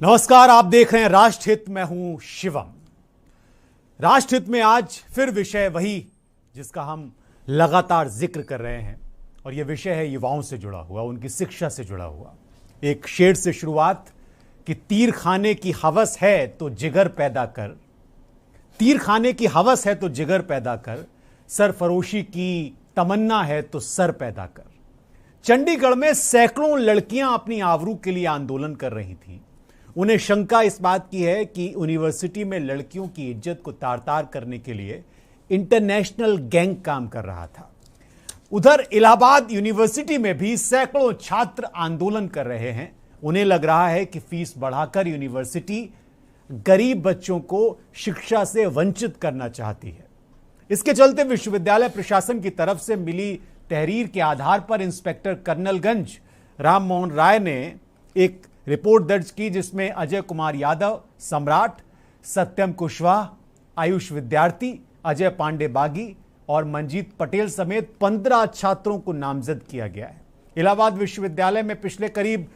नमस्कार, आप देख रहे हैं राष्ट्रहित। मैं हूं शिवम। राष्ट्रहित में आज फिर विषय वही जिसका हम लगातार जिक्र कर रहे हैं, और यह विषय है युवाओं से जुड़ा हुआ, उनकी शिक्षा से जुड़ा हुआ। एक शेर से शुरुआत कि तीर खाने की हवस है तो जिगर पैदा कर, तीर खाने की हवस है तो जिगर पैदा कर, सरफरोशी की तमन्ना है तो सर पैदा कर। चंडीगढ़ में सैकड़ों लड़कियां अपनी आबरू के लिए आंदोलन कर रही थीं। उन्हें शंका इस बात की है कि यूनिवर्सिटी में लड़कियों की इज्जत को तार तार करने के लिए इंटरनेशनल गैंग काम कर रहा था। उधर इलाहाबाद यूनिवर्सिटी में भी सैकड़ों छात्र आंदोलन कर रहे हैं। उन्हें लग रहा है कि फीस बढ़ाकर यूनिवर्सिटी गरीब बच्चों को शिक्षा से वंचित करना चाहती है। इसके चलते विश्वविद्यालय प्रशासन की तरफ से मिली तहरीर के आधार पर इंस्पेक्टर कर्नलगंज राम मोहन राय ने एक रिपोर्ट दर्ज की, जिसमें अजय कुमार यादव, सम्राट, सत्यम कुशवाहा, आयुष विद्यार्थी, अजय पांडे बागी और मंजीत पटेल समेत 15 छात्रों को नामजद किया गया है। इलाहाबाद विश्वविद्यालय में पिछले करीब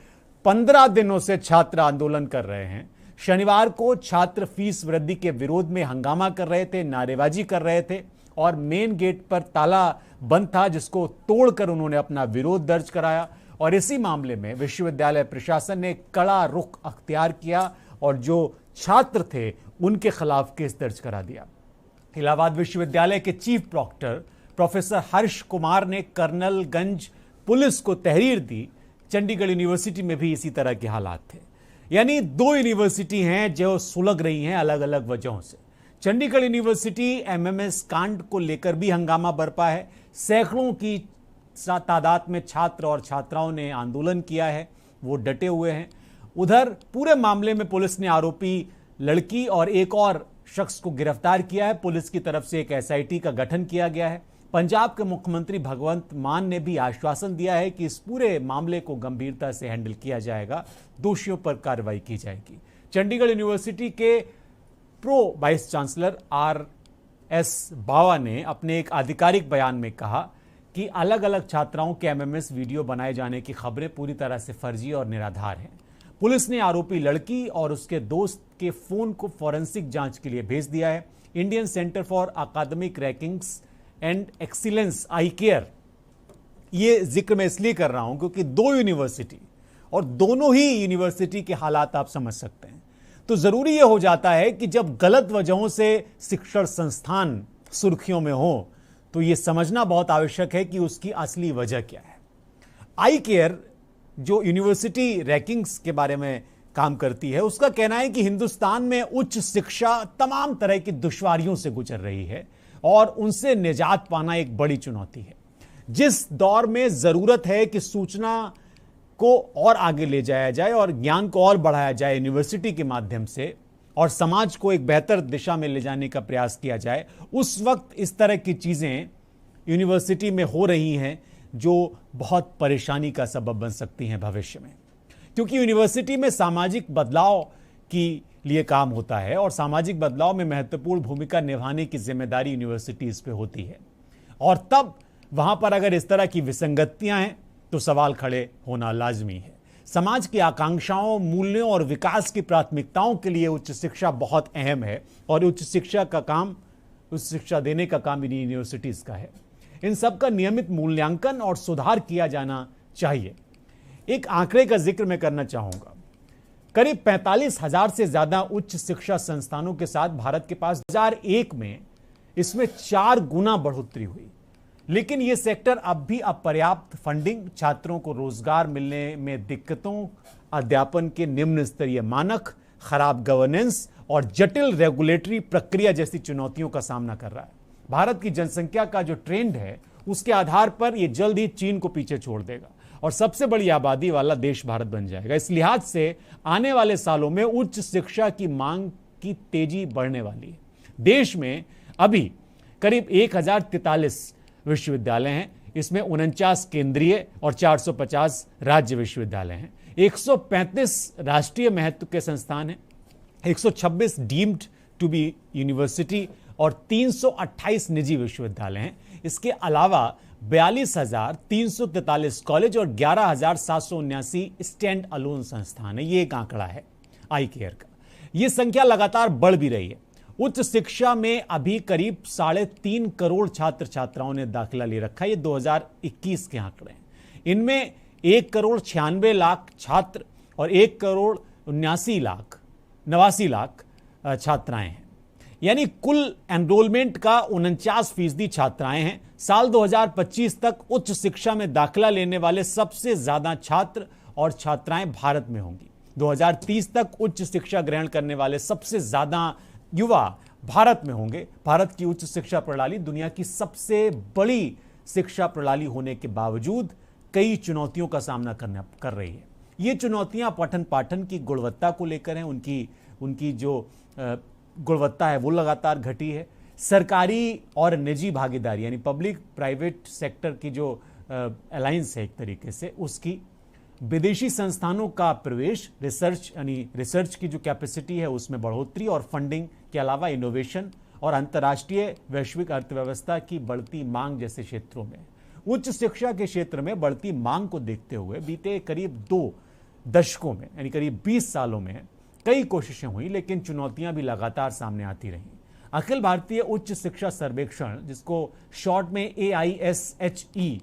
15 दिनों से छात्र आंदोलन कर रहे हैं। शनिवार को छात्र फीस वृद्धि के विरोध में हंगामा कर रहे थे, नारेबाजी कर रहे थे और मेन गेट पर ताला बंद था, जिसको तोड़कर उन्होंने अपना विरोध दर्ज कराया। और इसी मामले में विश्वविद्यालय प्रशासन ने कड़ा रुख अख्तियार किया और जो छात्र थे उनके खिलाफ केस दर्ज करा दिया। इलाहाबाद विश्वविद्यालय के chief proctor professor Harsh Kumar ने कर्नलगंज पुलिस को तहरीर दी। चंडीगढ़ यूनिवर्सिटी में भी इसी तरह के हालात थे। यानी दो यूनिवर्सिटी हैं जो सुलग रही हैं अलग अलग वजहों से। चंडीगढ़ यूनिवर्सिटी एमएमएस कांड को लेकर भी हंगामा बरपा है। सैकड़ों की तादाद में छात्र और छात्राओं ने आंदोलन किया है, वो डटे हुए हैं। उधर पूरे मामले में पुलिस ने आरोपी लड़की और एक और शख्स को गिरफ्तार किया है। पुलिस की तरफ से एक एसआईटी का गठन किया गया है। पंजाब के मुख्यमंत्री भगवंत मान ने भी आश्वासन दिया है कि इस पूरे मामले को गंभीरता से हैंडल किया जाएगा, दोषियों पर कार्रवाई की जाएगी। चंडीगढ़ यूनिवर्सिटी के प्रो वाइस चांसलर आर.एस. बावा ने अपने एक आधिकारिक बयान में कहा कि अलग अलग छात्राओं के एमएमएस वीडियो बनाए जाने की खबरें पूरी तरह से फर्जी और निराधार हैं। पुलिस ने आरोपी लड़की और उसके दोस्त के फोन को फॉरेंसिक जांच के लिए भेज दिया है। Indian centre for academic rankings and excellence ICARE, ये जिक्र मैं इसलिए कर रहा हूं क्योंकि दो यूनिवर्सिटी और दोनों ही यूनिवर्सिटी के हालात आप समझ सकते हैं। तो जरूरी यह हो जाता है कि जब गलत वजहों से शिक्षण संस्थान सुर्खियों में हो तो यह समझना बहुत आवश्यक है कि उसकी असली वजह क्या है। ICARE जो यूनिवर्सिटी रैंकिंग्स के बारे में काम करती है, उसका कहना है कि हिंदुस्तान में उच्च शिक्षा तमाम तरह की दुश्वारियों से गुजर रही है और उनसे निजात पाना एक बड़ी चुनौती है। जिस दौर में जरूरत है कि सूचना को और आगे ले जाया जाए और ज्ञान को और बढ़ाया जाए यूनिवर्सिटी के माध्यम से, और समाज को एक बेहतर दिशा में ले जाने का प्रयास किया जाए, उस वक्त इस तरह की चीजें यूनिवर्सिटी में हो रही हैं जो बहुत परेशानी का सबब बन सकती हैं भविष्य में। क्योंकि यूनिवर्सिटी में सामाजिक बदलाव के लिए काम होता है और सामाजिक बदलाव में महत्वपूर्ण भूमिका निभाने की जिम्मेदारी यूनिवर्सिटीज पे होती है। और तब वहां पर अगर इस तरह की विसंगतियां हैं तो सवाल खड़े होना लाजमी है। समाज की आकांक्षाओं, मूल्यों और विकास की प्राथमिकताओं के लिए उच्च शिक्षा बहुत अहम है और उच्च शिक्षा देने का काम इन यूनिवर्सिटीज का है। इन सब का नियमित मूल्यांकन और सुधार किया जाना चाहिए। एक आंकड़े का जिक्र मैं करना चाहूंगा। करीब 45,000 से ज्यादा उच्च शिक्षा संस्थानों के साथ भारत के पास 2001 में इसमें 4 गुना बढ़ोतरी हुई। लेकिन यह सेक्टर अब भी अपर्याप्त फंडिंग, छात्रों को रोजगार मिलने में दिक्कतों, अध्यापन के निम्न स्तरीय मानक, खराब गवर्नेंस और जटिल रेगुलेटरी प्रक्रिया जैसी चुनौतियों का सामना कर रहा है। भारत की जनसंख्या का जो ट्रेंड है उसके आधार पर यह जल्द ही चीन को पीछे छोड़ देगा और सबसे बड़ी आबादी वाला देश भारत बन जाएगा। इस लिहाज से आने वाले सालों में उच्च शिक्षा की मांग की तेजी बढ़ने वाली है। देश में अभी करीब 1043 विश्वविद्यालय हैं। इसमें 49 केंद्रीय और 450 राज्य विश्वविद्यालय हैं। 135 राष्ट्रीय महत्व के संस्थान हैं, 126 डीम्ड टू बी यूनिवर्सिटी और 328 निजी विश्वविद्यालय हैं। इसके अलावा 42,343 कॉलेज और 11,779 स्टैंड अलोन संस्थान है। ये एक आंकड़ा है। आई केयर का। यह संख्या लगातार बढ़ भी रही है। उच्च शिक्षा में अभी करीब 3.5 करोड़ छात्र छात्राओं ने दाखिला ले रखा है। ये 2021 के आंकड़े हैं। इनमें 1,96,00,000 छात्र और 1,89,00,000 छात्राएं हैं। यानी कुल एनरोलमेंट का 49% छात्राएं हैं। साल 2025 तक उच्च शिक्षा में दाखिला लेने वाले सबसे ज्यादा छात्र और छात्राएं भारत में होंगी। 2030 तक उच्च शिक्षा ग्रहण करने वाले सबसे ज्यादा युवा भारत में होंगे। भारत की उच्च शिक्षा प्रणाली दुनिया की सबसे बड़ी शिक्षा प्रणाली होने के बावजूद कई चुनौतियों का सामना कर रही है। ये चुनौतियां पठन पाठन की गुणवत्ता को लेकर हैं। उनकी जो गुणवत्ता है वो लगातार घटी है। सरकारी और निजी भागीदारी यानी पब्लिक प्राइवेट सेक्टर की जो अलायंस है एक तरीके से, उसकी विदेशी संस्थानों का प्रवेश, रिसर्च की जो कैपेसिटी है उसमें बढ़ोतरी और फंडिंग के अलावा इनोवेशन और अंतर्राष्ट्रीय वैश्विक अर्थव्यवस्था की बढ़ती मांग जैसे क्षेत्रों में उच्च शिक्षा के क्षेत्र में बढ़ती मांग को देखते हुए बीते करीब 2 दशकों में यानी करीब 20 सालों में कई कोशिशें हुई, लेकिन चुनौतियां भी लगातार सामने आती रहीं। अखिल भारतीय उच्च शिक्षा सर्वेक्षण, जिसको शॉर्ट में AISHE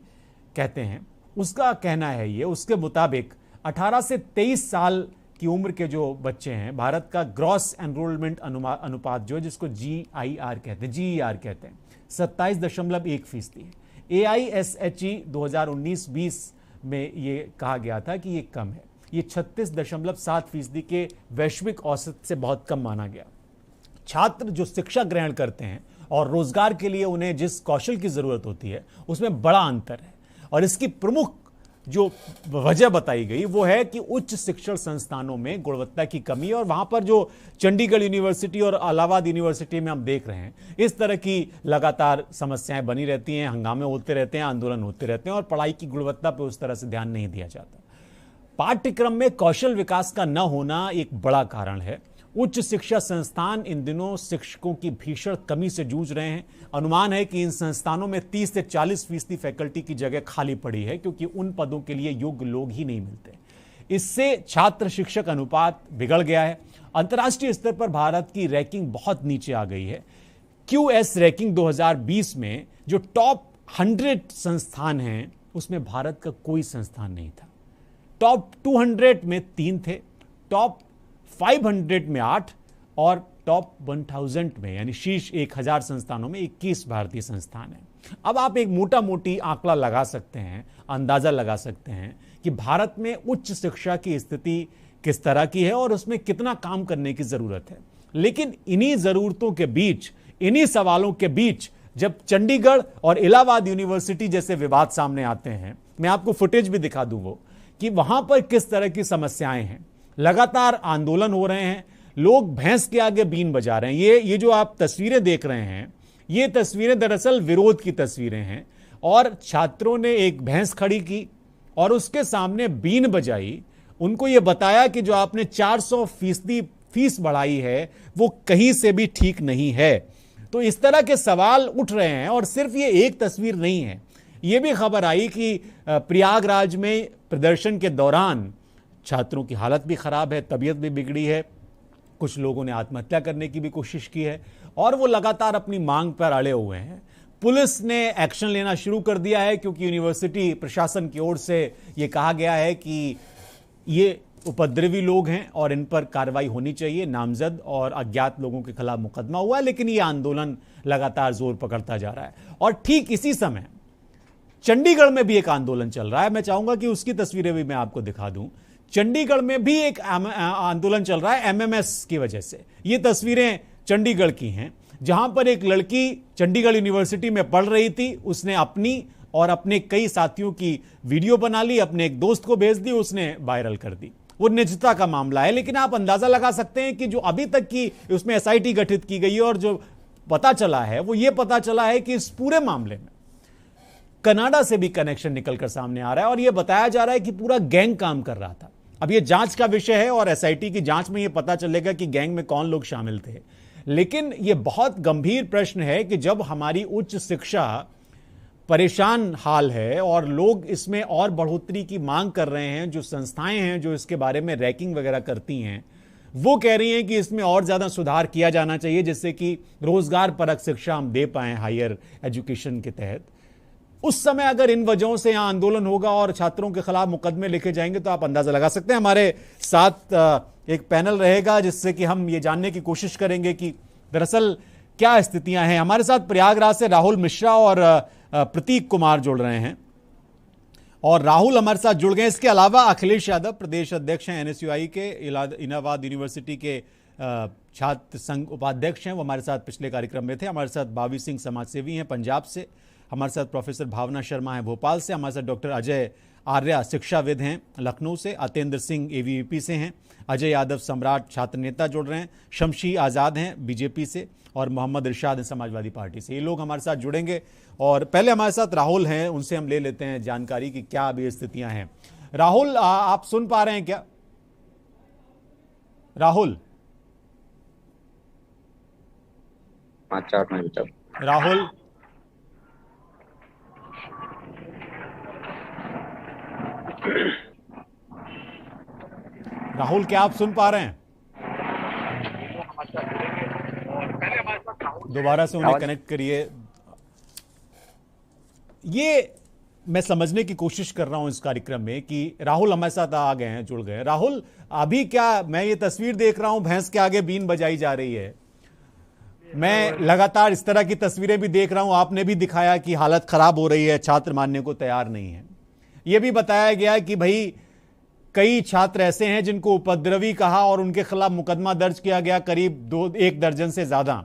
कहते हैं, उसका कहना है ये, उसके मुताबिक 18 से 23 साल की उम्र के जो बच्चे हैं, भारत का ग्रॉस एनरोलमेंट अनुपात जो है, जिसको GER कहते हैं 27.1% है। AISHE 2019-20 में ये कहा गया था कि ये कम है। ये 36.7% के वैश्विक औसत से बहुत कम माना गया। छात्र जो शिक्षा ग्रहण करते हैं और रोजगार के लिए उन्हें जिस कौशल की जरूरत होती है उसमें बड़ा अंतर है। और इसकी प्रमुख जो वजह बताई गई वो है कि उच्च शिक्षण संस्थानों में गुणवत्ता की कमी है। और वहां पर जो चंडीगढ़ यूनिवर्सिटी और इलाहाबाद यूनिवर्सिटी में हम देख रहे हैं, इस तरह की लगातार समस्याएं बनी रहती हैं, हंगामे होते रहते हैं, आंदोलन होते रहते हैं और पढ़ाई की गुणवत्ता पर उस तरह से ध्यान नहीं दिया जाता। पाठ्यक्रम में कौशल विकास का न होना एक बड़ा कारण है। उच्च शिक्षा संस्थान इन दिनों शिक्षकों की भीषण कमी से जूझ रहे हैं। अनुमान है कि इन संस्थानों में 30 से 40% फैकल्टी की जगह खाली पड़ी है, क्योंकि उन पदों के लिए योग्य लोग ही नहीं मिलते। इससे छात्र शिक्षक अनुपात बिगड़ गया है। अंतर्राष्ट्रीय स्तर पर भारत की रैंकिंग बहुत नीचे आ गई है। QS रैंकिंग 2020 में जो टॉप 100 संस्थान हैं उसमें भारत का कोई संस्थान नहीं था। टॉप 200 में 3 थे, टॉप 500 में 8 और टॉप 1000 में यानी शीर्ष 1000 संस्थानों में 21 भारतीय संस्थान हैं। अब आप एक मोटा मोटी आंकड़ा लगा सकते हैं, अंदाजा लगा सकते हैं कि भारत में उच्च शिक्षा की स्थिति किस तरह की है और उसमें कितना काम करने की जरूरत है। लेकिन इन्हीं जरूरतों के बीच, इन्हीं सवालों के बीच जब चंडीगढ़ और इलाहाबाद यूनिवर्सिटी जैसे विवाद सामने आते हैं, मैं आपको फुटेज भी दिखा दूं वो कि वहां पर किस तरह की समस्याएं हैं। लगातार आंदोलन हो रहे हैं, लोग भैंस के आगे बीन बजा रहे हैं। ये जो आप तस्वीरें देख रहे हैं, ये तस्वीरें दरअसल विरोध की तस्वीरें हैं। और छात्रों ने एक भैंस खड़ी की और उसके सामने बीन बजाई, उनको ये बताया कि जो आपने 400% फीस बढ़ाई है वो कहीं से भी ठीक नहीं है। तो इस तरह के सवाल उठ रहे हैं। और सिर्फ ये एक तस्वीर नहीं है, ये भी खबर आई कि प्रयागराज में प्रदर्शन के दौरान छात्रों की हालत भी खराब है, तबीयत भी बिगड़ी है, कुछ लोगों ने आत्महत्या करने की भी कोशिश की है और वो लगातार अपनी मांग पर अड़े हुए हैं। पुलिस ने एक्शन लेना शुरू कर दिया है, क्योंकि यूनिवर्सिटी प्रशासन की ओर से ये कहा गया है कि ये उपद्रवी लोग हैं और इन पर कार्रवाई होनी चाहिए। नामजद और अज्ञात लोगों के खिलाफ मुकदमा हुआ है, लेकिन ये आंदोलन लगातार जोर पकड़ता जा रहा है। और ठीक इसी समय चंडीगढ़ में भी एक आंदोलन चल रहा है। मैं चाहूंगा कि उसकी तस्वीरें भी मैं आपको दिखा दूं। चंडीगढ़ में भी एक आंदोलन चल रहा है MMS की वजह से। ये तस्वीरें चंडीगढ़ की हैं, जहां पर एक लड़की चंडीगढ़ यूनिवर्सिटी में पढ़ रही थी। उसने अपनी और अपने कई साथियों की वीडियो बना ली, अपने एक दोस्त को भेज दी, उसने वायरल कर दी। वो निजता का मामला है, लेकिन आप अंदाजा लगा सकते हैं कि जो अभी तक की उसमें SIT गठित की गई है और जो पता चला है वो ये पता चला है कि इस पूरे मामले में कनाडा से भी कनेक्शन निकलकर सामने आ रहा है और यह बताया जा रहा है कि पूरा गैंग काम कर रहा था। अब यह जांच का विषय है और SIT की जांच में यह पता चलेगा कि गैंग में कौन लोग शामिल थे। लेकिन यह बहुत गंभीर प्रश्न है कि जब हमारी उच्च शिक्षा परेशान हाल है और लोग इसमें और बढ़ोतरी की मांग कर रहे हैं, जो संस्थाएं हैं जो इसके बारे में रैंकिंग वगैरह करती हैं वो कह रही हैं कि इसमें और ज़्यादा सुधार किया जाना चाहिए जिससे कि रोजगार परक शिक्षा हम दे पाएं हायर एजुकेशन के तहत। उस समय अगर इन वजहों से यहां आंदोलन होगा और छात्रों के खिलाफ मुकदमे लिखे जाएंगे तो आप अंदाजा लगा सकते हैं। हमारे साथ एक पैनल रहेगा जिससे कि हम ये जानने की कोशिश करेंगे कि दरअसल क्या स्थितियां हैं। हमारे साथ प्रयागराज से राहुल मिश्रा और प्रतीक कुमार जुड़ रहे हैं और राहुल हमारे साथ जुड़ गए। इसके अलावा अखिलेश यादव प्रदेश अध्यक्ष हैं एनएसयूआई के, इलाहाबाद यूनिवर्सिटी के छात्र संघ उपाध्यक्ष हैं, वो हमारे साथ पिछले कार्यक्रम में थे। हमारे साथ बावी सिंह समाजसेवी हैं पंजाब से, हमारे साथ प्रोफेसर भावना शर्मा हैं भोपाल से, हमारे साथ डॉक्टर अजय आर्या शिक्षाविद हैं लखनऊ से, अतेंद्र सिंह एवीवीपी से हैं, अजय यादव सम्राट छात्र नेता जुड़ रहे हैं, शमशी आज़ाद हैं बीजेपी से और मोहम्मद इरशाद हैं समाजवादी पार्टी से। ये लोग हमारे साथ जुड़ेंगे और पहले हमारे साथ राहुल हैं, उनसे हम ले लेते हैं जानकारी की क्या अभी स्थितियां हैं। राहुल, आप सुन पा रहे हैं क्या? राहुल राहुल राहुल क्या आप सुन पा रहे हैं? दोबारा से उन्हें कनेक्ट करिए। ये मैं समझने की कोशिश कर रहा हूं इस कार्यक्रम में कि राहुल हमारे साथ आ गए हैं, जुड़ गए हैं। राहुल, अभी क्या मैं ये तस्वीर देख रहा हूं, भैंस के आगे बीन बजाई जा रही है। मैं लगातार इस तरह की तस्वीरें भी देख रहा हूं, आपने भी दिखाया कि हालत खराब हो रही है, छात्र मानने को तैयार नहीं है। यह भी बताया गया कि भाई कई छात्र ऐसे हैं जिनको उपद्रवी कहा और उनके खिलाफ मुकदमा दर्ज किया गया, करीब 1 दर्जन से ज्यादा,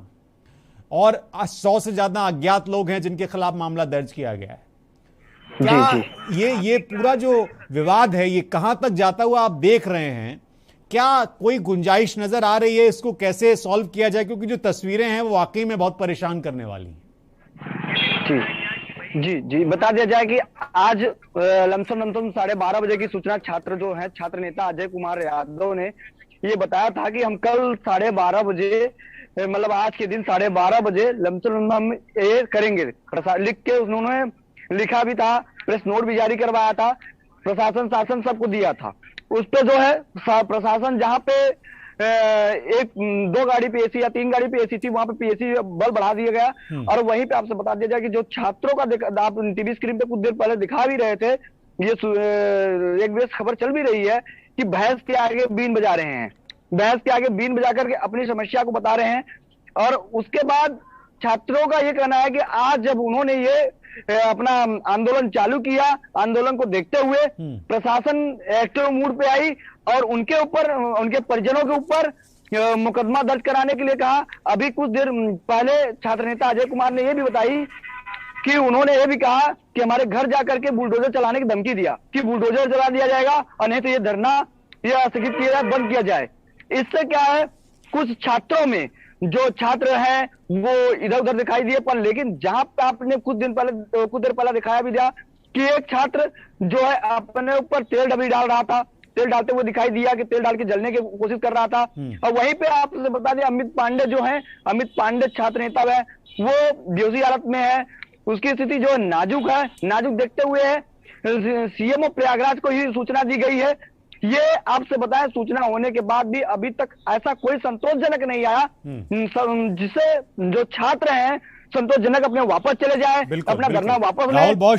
और 100 से ज्यादा अज्ञात लोग हैं जिनके खिलाफ मामला दर्ज किया गया है। क्या ये पूरा जो विवाद है ये कहां तक जाता हुआ आप देख रहे हैं? क्या कोई गुंजाइश नजर आ रही है इसको कैसे सॉल्व किया जाए? क्योंकि जो तस्वीरें हैं वो वाकई में बहुत परेशान करने वाली हैं। जी बता दिया जाए कि आज लमसम 12:30 बजे की सूचना छात्र जो है, छात्र नेता अजय कुमार यादव ने ये बताया था कि हम कल 12:30 बजे, मतलब आज के दिन 12:30 बजे लमसम हम ये करेंगे। लिख के उन्होंने लिखा भी था, प्रेस नोट भी जारी करवाया था, प्रशासन शासन सबको दिया था। उस पे जो है प्रशासन जहां पे 1-2 गाड़ी पीएसी या 3 गाड़ी पीएसी थी, वहां पे पीएसी बल बढ़ा दिया गया। और वहीं पे आपसे बता दिया जाए कि जो छात्रों का आप टीवी स्क्रीन पे कुछ देर पहले दिखा भी रहे थे, ये एक बेस खबर चल भी रही है कि भैंस के आगे बीन बजा रहे हैं, भैंस के आगे बीन बजा करके अपनी समस्या को बता रहे हैं। और उसके बाद छात्रों का ये कहना है कि आज जब उन्होंने ये अपना आंदोलन चालू किया, आंदोलन को देखते हुए प्रशासन एक्टिव मूड पे आई और उनके ऊपर, उनके परिजनों के ऊपर मुकदमा दर्ज कराने के लिए कहा। अभी कुछ देर पहले छात्र नेता अजय कुमार ने यह भी बताई कि उन्होंने ये भी कहा कि हमारे घर जाकर के बुलडोजर चलाने की धमकी दिया कि बुलडोजर चला दिया जाएगा और नहीं तो ये धरना या स्थगित किया जाए, बंद किया जाए। इससे क्या है, कुछ छात्रों में जो छात्र हैं वो इधर उधर दिखाई दिए, पर लेकिन जहां पे आपने कुछ देर पहले दिखाया भी दिया कि एक छात्र जो है अपने ऊपर तेल डबी डाल रहा था, तेल डालते हुए दिखाई दिया कि तेल डाल के जलने की कोशिश कर रहा था। और वहीं पे आपसे बता दें, अमित पांडे जो है, अमित पांडे छात्र नेता है, वो बेहोशी हालत में है, उसकी स्थिति जो नाजुक है। नाजुक देखते हुए सीएमओ प्रयागराज को ही सूचना दी गई है। ये आपसे बताएं, सूचना होने के बाद भी अभी तक ऐसा कोई संतोषजनक नहीं आया जिससे जो छात्र हैं संतोषजनक अपने वापस चले जाए, अपना धरना वापस ले। राहुल, बहुत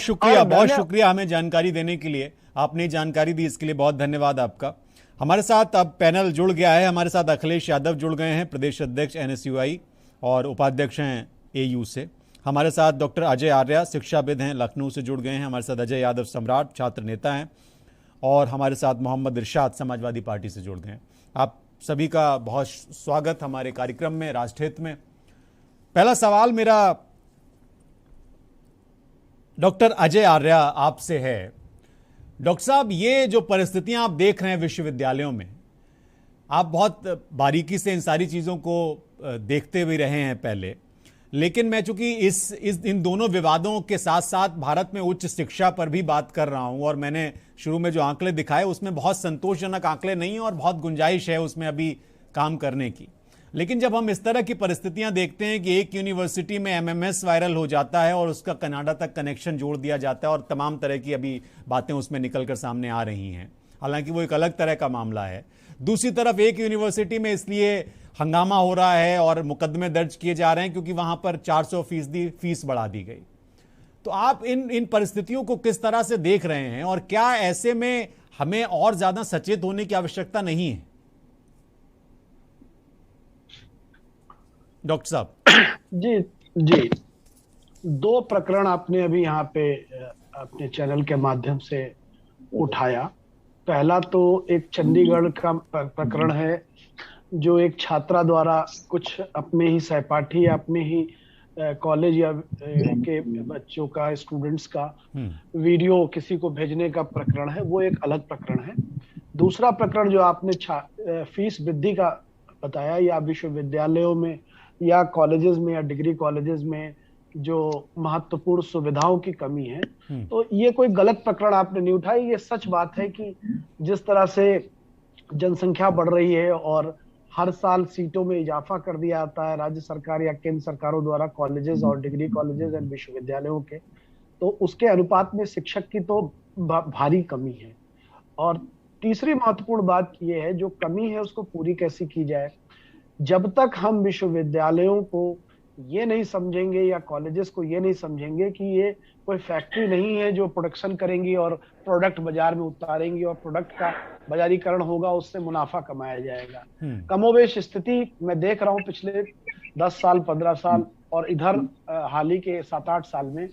शुक्रिया हमें जानकारी देने के लिए। आपने जानकारी दी इसके लिए बहुत धन्यवाद आपका। हमारे साथ अब पैनल जुड़ गया है। हमारे साथ अखिलेश यादव जुड़ गए हैं, प्रदेश अध्यक्ष एनएसयूआई और उपाध्यक्ष हैं एयू से। हमारे साथ डॉक्टर अजय आर्या शिक्षाविद हैं, लखनऊ से जुड़ गए हैं। हमारे साथ अजय यादव सम्राट छात्र नेता हैं और हमारे साथ मोहम्मद इरशाद समाजवादी पार्टी से जुड़ गए हैं। आप सभी का बहुत स्वागत हमारे कार्यक्रम में राष्ट्रहित में। पहला सवाल मेरा डॉक्टर अजय आर्या आपसे है। डॉक्टर साहब, ये जो परिस्थितियां आप देख रहे हैं विश्वविद्यालयों में, आप बहुत बारीकी से इन सारी चीज़ों को देखते भी रहे हैं पहले, लेकिन मैं चूंकि इन दोनों विवादों के साथ साथ भारत में उच्च शिक्षा पर भी बात कर रहा हूं और मैंने शुरू में जो आंकड़े दिखाए उसमें बहुत संतोषजनक आंकड़े नहीं है और बहुत गुंजाइश है उसमें अभी काम करने की। लेकिन जब हम इस तरह की परिस्थितियां देखते हैं कि एक यूनिवर्सिटी में एमएमएस वायरल हो जाता है और उसका कनाडा तक कनेक्शन जोड़ दिया जाता है और तमाम तरह की अभी बातें उसमें निकल कर सामने आ रही हैं, हालांकि वो एक अलग तरह का मामला है। दूसरी तरफ एक यूनिवर्सिटी में इसलिए हंगामा हो रहा है और मुकदमे दर्ज किए जा रहे हैं क्योंकि वहां पर 400% फीस बढ़ा दी गई। तो आप इन परिस्थितियों को किस तरह से देख रहे हैं और क्या ऐसे में हमें और ज्यादा सचेत होने की आवश्यकता नहीं है? डॉक्टर साहब। जी जी, दो प्रकरण आपने अभी यहाँ पे अपने चैनल के माध्यम से उठाया। पहला तो एक चंडीगढ़ का प्रकरण है, जो एक छात्रा द्वारा कुछ अपने ही सहपाठी या अपने ही कॉलेज या के बच्चों का, स्टूडेंट्स का वीडियो किसी को भेजने का प्रकरण है, वो एक अलग प्रकरण है। दूसरा प्रकरण जो आपने फीस वृद्धि का बताया, या विश्वविद्यालयों में या कॉलेजेस में या डिग्री कॉलेजेस में जो महत्वपूर्ण सुविधाओं की कमी है, तो ये कोई गलत प्रकरण आपने नहीं उठाई। ये सच बात है कि जिस तरह से जनसंख्या बढ़ रही है और हर साल सीटों में इजाफा कर दिया जाता है राज्य सरकार या केंद्र सरकारों द्वारा कॉलेजेस और डिग्री कॉलेजेस एंड विश्वविद्यालयों के, तो उसके अनुपात में शिक्षक की तो भारी कमी है। और तीसरी महत्वपूर्ण बात यह है, जो कमी है उसको पूरी कैसे की जाए। जब तक हम विश्वविद्यालयों को ये नहीं समझेंगे या कॉलेजेस को ये नहीं समझेंगे कि ये कोई फैक्ट्री नहीं है जो प्रोडक्शन करेंगी और प्रोडक्ट बाजार में उतारेंगी और प्रोडक्ट का बाजारीकरण होगा, उससे मुनाफा कमाया जाएगा। कमोबेश स्थिति मैं देख रहा हूँ पिछले 10 साल 15 साल और इधर हाल ही के 7-8 साल में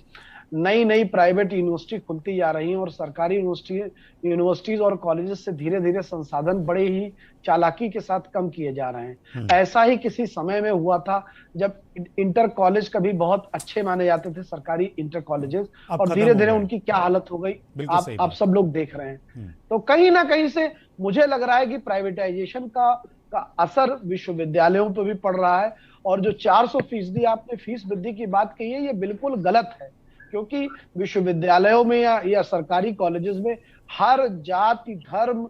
नई नई प्राइवेट यूनिवर्सिटी खुलती जा रही हैं और सरकारी यूनिवर्सिटीज और कॉलेजेस से धीरे धीरे संसाधन बड़े ही चालाकी के साथ कम किए जा रहे हैं। ऐसा ही किसी समय में हुआ था जब इंटर कॉलेज कभी बहुत अच्छे माने जाते थे, सरकारी इंटर कॉलेजेस, और धीरे धीरे उनकी क्या हालत हो गई आप सब लोग देख रहे हैं। तो कहीं ना कहीं से मुझे लग रहा है कि प्राइवेटाइजेशन का असर विश्वविद्यालयों पर भी पड़ रहा है। और जो 400% आपने फीस वृद्धि की बात कही है, ये बिल्कुल गलत है, क्योंकि विश्वविद्यालयों में या सरकारी कॉलेजेस में हर जाति, धर्म,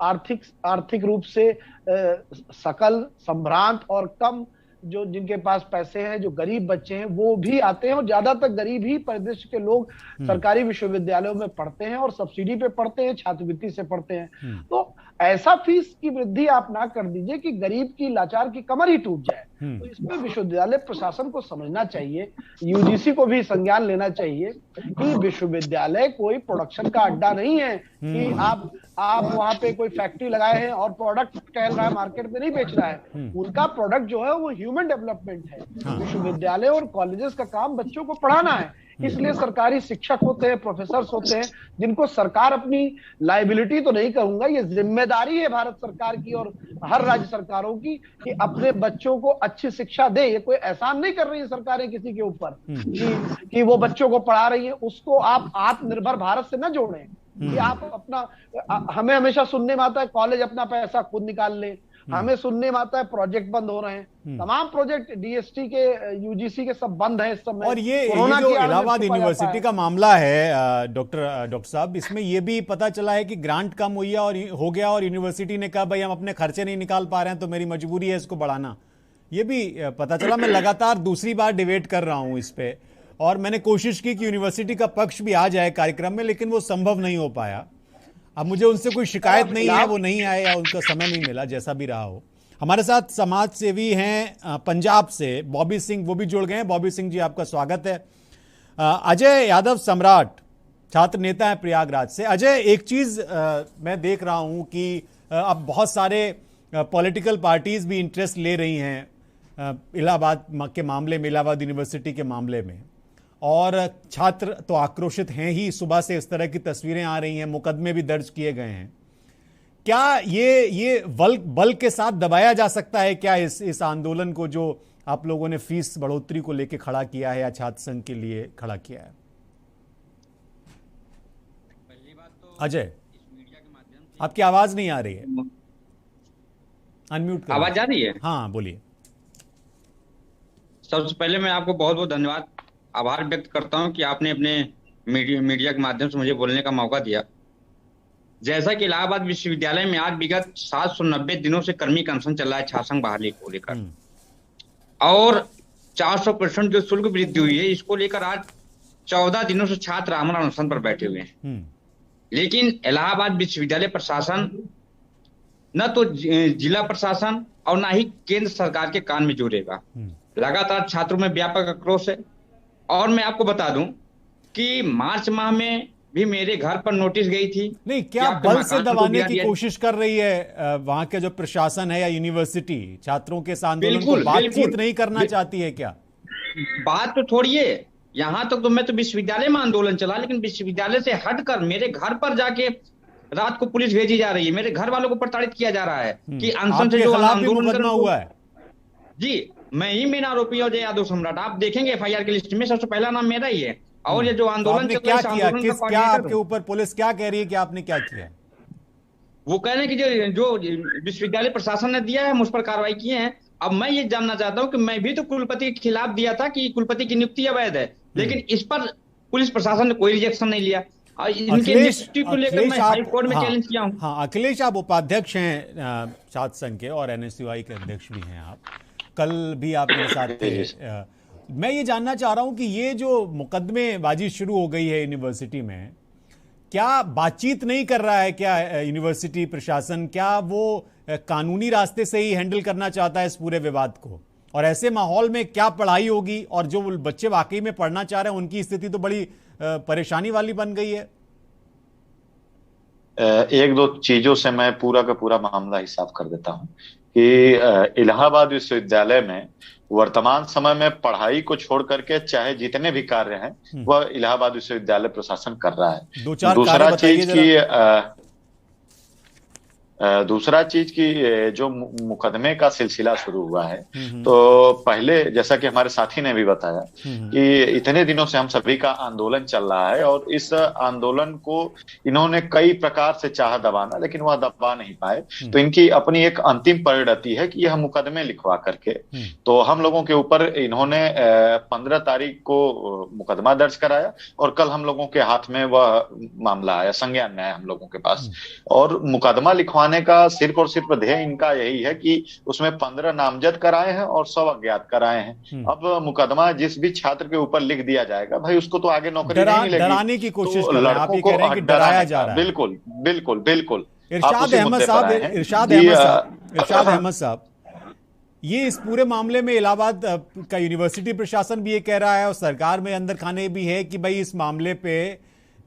आर्थिक रूप से सकल, संभ्रांत और कम जो जिनके पास पैसे हैं, जो गरीब बच्चे हैं, वो भी आते हैं। और ज्यादातर गरीब ही परिदृश्य के लोग सरकारी विश्वविद्यालयों में पढ़ते हैं और सब्सिडी पे पढ़ते हैं, छात्रवृत्ति से पढ़ते हैं। तो ऐसा फीस की वृद्धि आप ना कर दीजिए कि गरीब की, लाचार की कमर ही टूट जाए। तो इसमें विश्वविद्यालय प्रशासन को समझना चाहिए, यूजीसी को भी संज्ञान लेना चाहिए कि विश्वविद्यालय कोई प्रोडक्शन का अड्डा नहीं है कि आप वहां पे कोई फैक्ट्री लगाए हैं और प्रोडक्ट टहल रहा है, मार्केट में नहीं बेच रहा है। उनका प्रोडक्ट जो है वो ह्यूमन डेवलपमेंट है। विश्वविद्यालय और कॉलेजेस का काम बच्चों को पढ़ाना है, इसलिए सरकारी शिक्षक होते हैं, प्रोफेसर्स होते हैं, जिनको सरकार अपनी लायबिलिटी तो नहीं कहूंगा, ये जिम्मेदारी है भारत सरकार की और हर राज्य सरकारों की कि अपने बच्चों को अच्छी शिक्षा दे। ये कोई एहसान नहीं कर रही है सरकारें किसी के ऊपर कि वो बच्चों को पढ़ा रही है। उसको आप आत्मनिर्भर भारत से न जोड़ें कि आप अपना, हमें हमेशा सुनने में आता है कॉलेज अपना पैसा खुद निकाल ले, हमें सुनने में आता है प्रोजेक्ट बंद हो रहे हैं। तमाम प्रोजेक्ट डीएसटी के, यूजीसी के सब बंद हैं इस समय। और ये जो इलाहाबाद यूनिवर्सिटी का मामला है डॉक्टर साहब, इसमें ये भी पता चला है कि ग्रांट कम हो गया और यूनिवर्सिटी ने कहा भाई हम अपने खर्चे नहीं निकाल पा रहे हैं तो मेरी मजबूरी है इसको बढ़ाना। ये भी पता चला। मैं लगातार दूसरी बार डिबेट कर रहा हूं इस पे और मैंने कोशिश की कि यूनिवर्सिटी का पक्ष भी आ जाए कार्यक्रम में, लेकिन वो संभव नहीं हो पाया। अब मुझे उनसे कोई शिकायत नहीं है, वो नहीं आए या उनका समय नहीं मिला, जैसा भी रहा हो। हमारे साथ समाज सेवी हैं पंजाब से बॉबी सिंह, वो भी जुड़ गए हैं। बॉबी सिंह जी, आपका स्वागत है। अजय यादव सम्राट, छात्र नेता है प्रयागराज से। अजय, एक चीज मैं देख रहा हूं कि अब बहुत सारे पॉलिटिकल पार्टीज भी इंटरेस्ट ले रही हैं इलाहाबाद के मामले में, इलाहाबाद यूनिवर्सिटी के मामले में, और छात्र तो आक्रोशित हैं ही। सुबह से इस तरह की तस्वीरें आ रही हैं, मुकदमे भी दर्ज किए गए हैं। क्या ये बल के साथ दबाया जा सकता है क्या इस आंदोलन को जो आप लोगों ने फीस बढ़ोतरी को लेकर खड़ा किया है या छात्र संघ के लिए खड़ा किया है? अजय, आपकी आवाज नहीं आ रही है, अनम्यूट करो। आवाज आ रही है? हाँ, बोलिए। सबसे पहले मैं आपको बहुत बहुत धन्यवाद, आभार व्यक्त करता हूं कि आपने अपने मीडिया के माध्यम से मुझे बोलने का मौका दिया। जैसा कि इलाहाबाद विश्वविद्यालय में आज विगत 790 दिनों से कर्मी का अनशन चल रहा है छात्र संघ बहाली को लेकर, और 400% जो शुल्क वृद्धि हुई है इसको लेकर आज 14 दिनों से छात्र आमरण अनशन पर बैठे हुए हैं। लेकिन इलाहाबाद विश्वविद्यालय प्रशासन न तो जिला प्रशासन और ना ही केंद्र सरकार के कान में जोड़ेगा। लगातार छात्रों में व्यापक आक्रोश है। और मैं आपको बता दूं कि मार्च माह में भी मेरे घर पर नोटिस गई थी। नहीं, क्या बल से दबाने की कोशिश कर रही है वहां के जो प्रशासन है या यूनिवर्सिटी छात्रों के इस आंदोलन को बातचीत नहीं करना चाहती है क्या? बात तो छोड़िए, यहां तक तो मैं तो विश्वविद्यालय में आंदोलन चला, लेकिन विश्वविद्यालय से हटकर मेरे घर पर जाके रात को पुलिस भेजी जा रही है। मेरे घर वालों को प्रताड़ित किया जा रहा है कि अनशन से जो आंदोलन हुआ है। जी, मैं ही मेन आरोपी अजय यादव सम्राट। आप देखेंगे एफआईआर की लिस्ट में सबसे पहला नाम मेरा ही है। और ये जो आंदोलन चल रहा है, क्या आपके ऊपर पुलिस क्या कह रही है कि आपने क्या किया? वो कह रहे हैं कि जो विश्वविद्यालय प्रशासन ने दिया है हम उस पर कार्रवाई किए हैं। अब मैं ये जानना चाहता हूं कि मैं भी तो कुलपति के खिलाफ दिया था कि कुलपति की नियुक्ति अवैध है, लेकिन इस पर पुलिस प्रशासन ने कोई रिजेक्शन नहीं लिया। इनके नियुक्ति को लेकर मैं हाई कोर्ट में चैलेंज किया हूं। हाँ, अखिलेश, आप उपाध्यक्ष हैं छात्र संघ के और एनएसयूआई के अध्यक्ष भी हैं। आप कल भी आप मेरे साथ थे। मैं ये जानना चाह रहा हूं कि ये जो मुकदमेबाजी शुरू हो गई है यूनिवर्सिटी में, क्या बातचीत नहीं कर रहा है क्या यूनिवर्सिटी प्रशासन? क्या वो कानूनी रास्ते से ही हैंडल करना चाहता है इस पूरे विवाद को? और ऐसे माहौल में क्या पढ़ाई होगी? और जो बच्चे वाकई में पढ़ना चाह रहे हैं उनकी स्थिति तो बड़ी परेशानी वाली बन गई है। एक दो चीजों से मैं पूरा का पूरा मामला हिसाब कर देता हूं कि इलाहाबाद विश्वविद्यालय में वर्तमान समय में पढ़ाई को छोड़ करके चाहे जितने भी कार्य हैं वह इलाहाबाद विश्वविद्यालय प्रशासन कर रहा है। दूसरा चीज की जो मुकदमे का सिलसिला शुरू हुआ है, तो पहले जैसा कि हमारे साथी ने भी बताया कि इतने दिनों से हम सभी का आंदोलन चल रहा है और इस आंदोलन को इन्होंने कई प्रकार से चाहा दबाना, लेकिन वह दबा नहीं पाए। तो इनकी अपनी एक अंतिम परिणति है कि यह मुकदमे लिखवा करके, तो हम लोगों के ऊपर इन्होंने 15 तारीख को मुकदमा दर्ज कराया और कल हम लोगों के हाथ में वह मामला आया, संज्ञान में आया हम लोगों के पास। और मुकदमा लिखवा का सिर्फ और सिर्फ ध्येय इनका यही है कि उसमें 15 नामजद कराए हैं और 100 अज्ञात कराए हैं। अब मुकदमा जिस भी छात्र के ऊपर लिख दिया जाएगा भाई उसको तो आगे नौकरी नहीं मिलेगी। डराने की कोशिश कर रहे हैं, आप ये कह रहे हैं कि डराया जा रहा है। बिल्कुल बिल्कुल बिल्कुल। इरशाद अहमद साहब, ये इस पूरे मामले में इलाहाबाद का यूनिवर्सिटी प्रशासन भी ये कह रहा है और सरकार में अंदर खाने भी है कि भाई इस मामले पे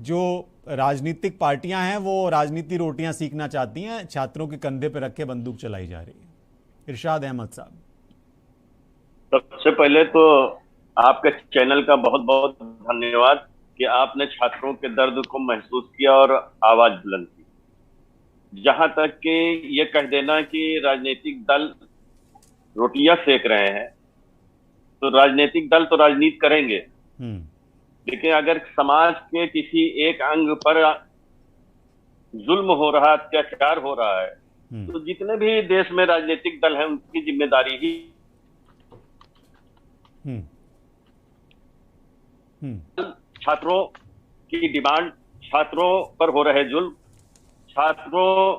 जो राजनीतिक पार्टियां हैं वो राजनीति रोटियां सीखना चाहती हैं, छात्रों के कंधे पे रख के बंदूक चलाई जा रही है। इरशाद अहमद साहब, सबसे पहले तो आपके चैनल का बहुत बहुत धन्यवाद कि आपने छात्रों के दर्द को महसूस किया और आवाज बुलंद की। जहां तक कि ये कह देना कि राजनीतिक दल रोटियां सेक रहे हैं, तो राजनीतिक दल तो राजनीति करेंगे, लेकिन अगर समाज के किसी एक अंग पर जुल्म हो रहा, अत्याचार हो रहा है, तो जितने भी देश में राजनीतिक दल हैं उनकी जिम्मेदारी ही छात्रों की डिमांड, छात्रों पर हो रहे जुल्म, छात्रों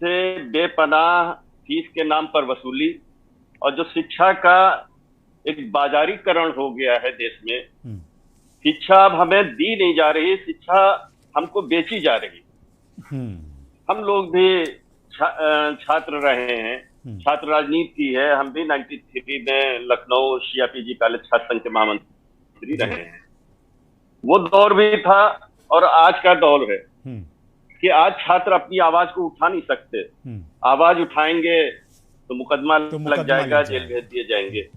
से बेपनाह फीस के नाम पर वसूली, और जो शिक्षा का एक बाजारीकरण हो गया है देश में। शिक्षा अब हमें दी नहीं जा रही, शिक्षा हमको बेची जा रही। हम लोग भी छात्र रहे हैं, छात्र राजनीति की है। हम भी 93 में लखनऊ सीआरपीजी कॉलेज छात्र संघ के महामंत्री रहे हैं। वो दौर भी था और आज का दौर है कि आज छात्र अपनी आवाज को उठा नहीं सकते। आवाज उठाएंगे तो मुकदमा लग जाएगा, जेल भेज दिए जाएंगे,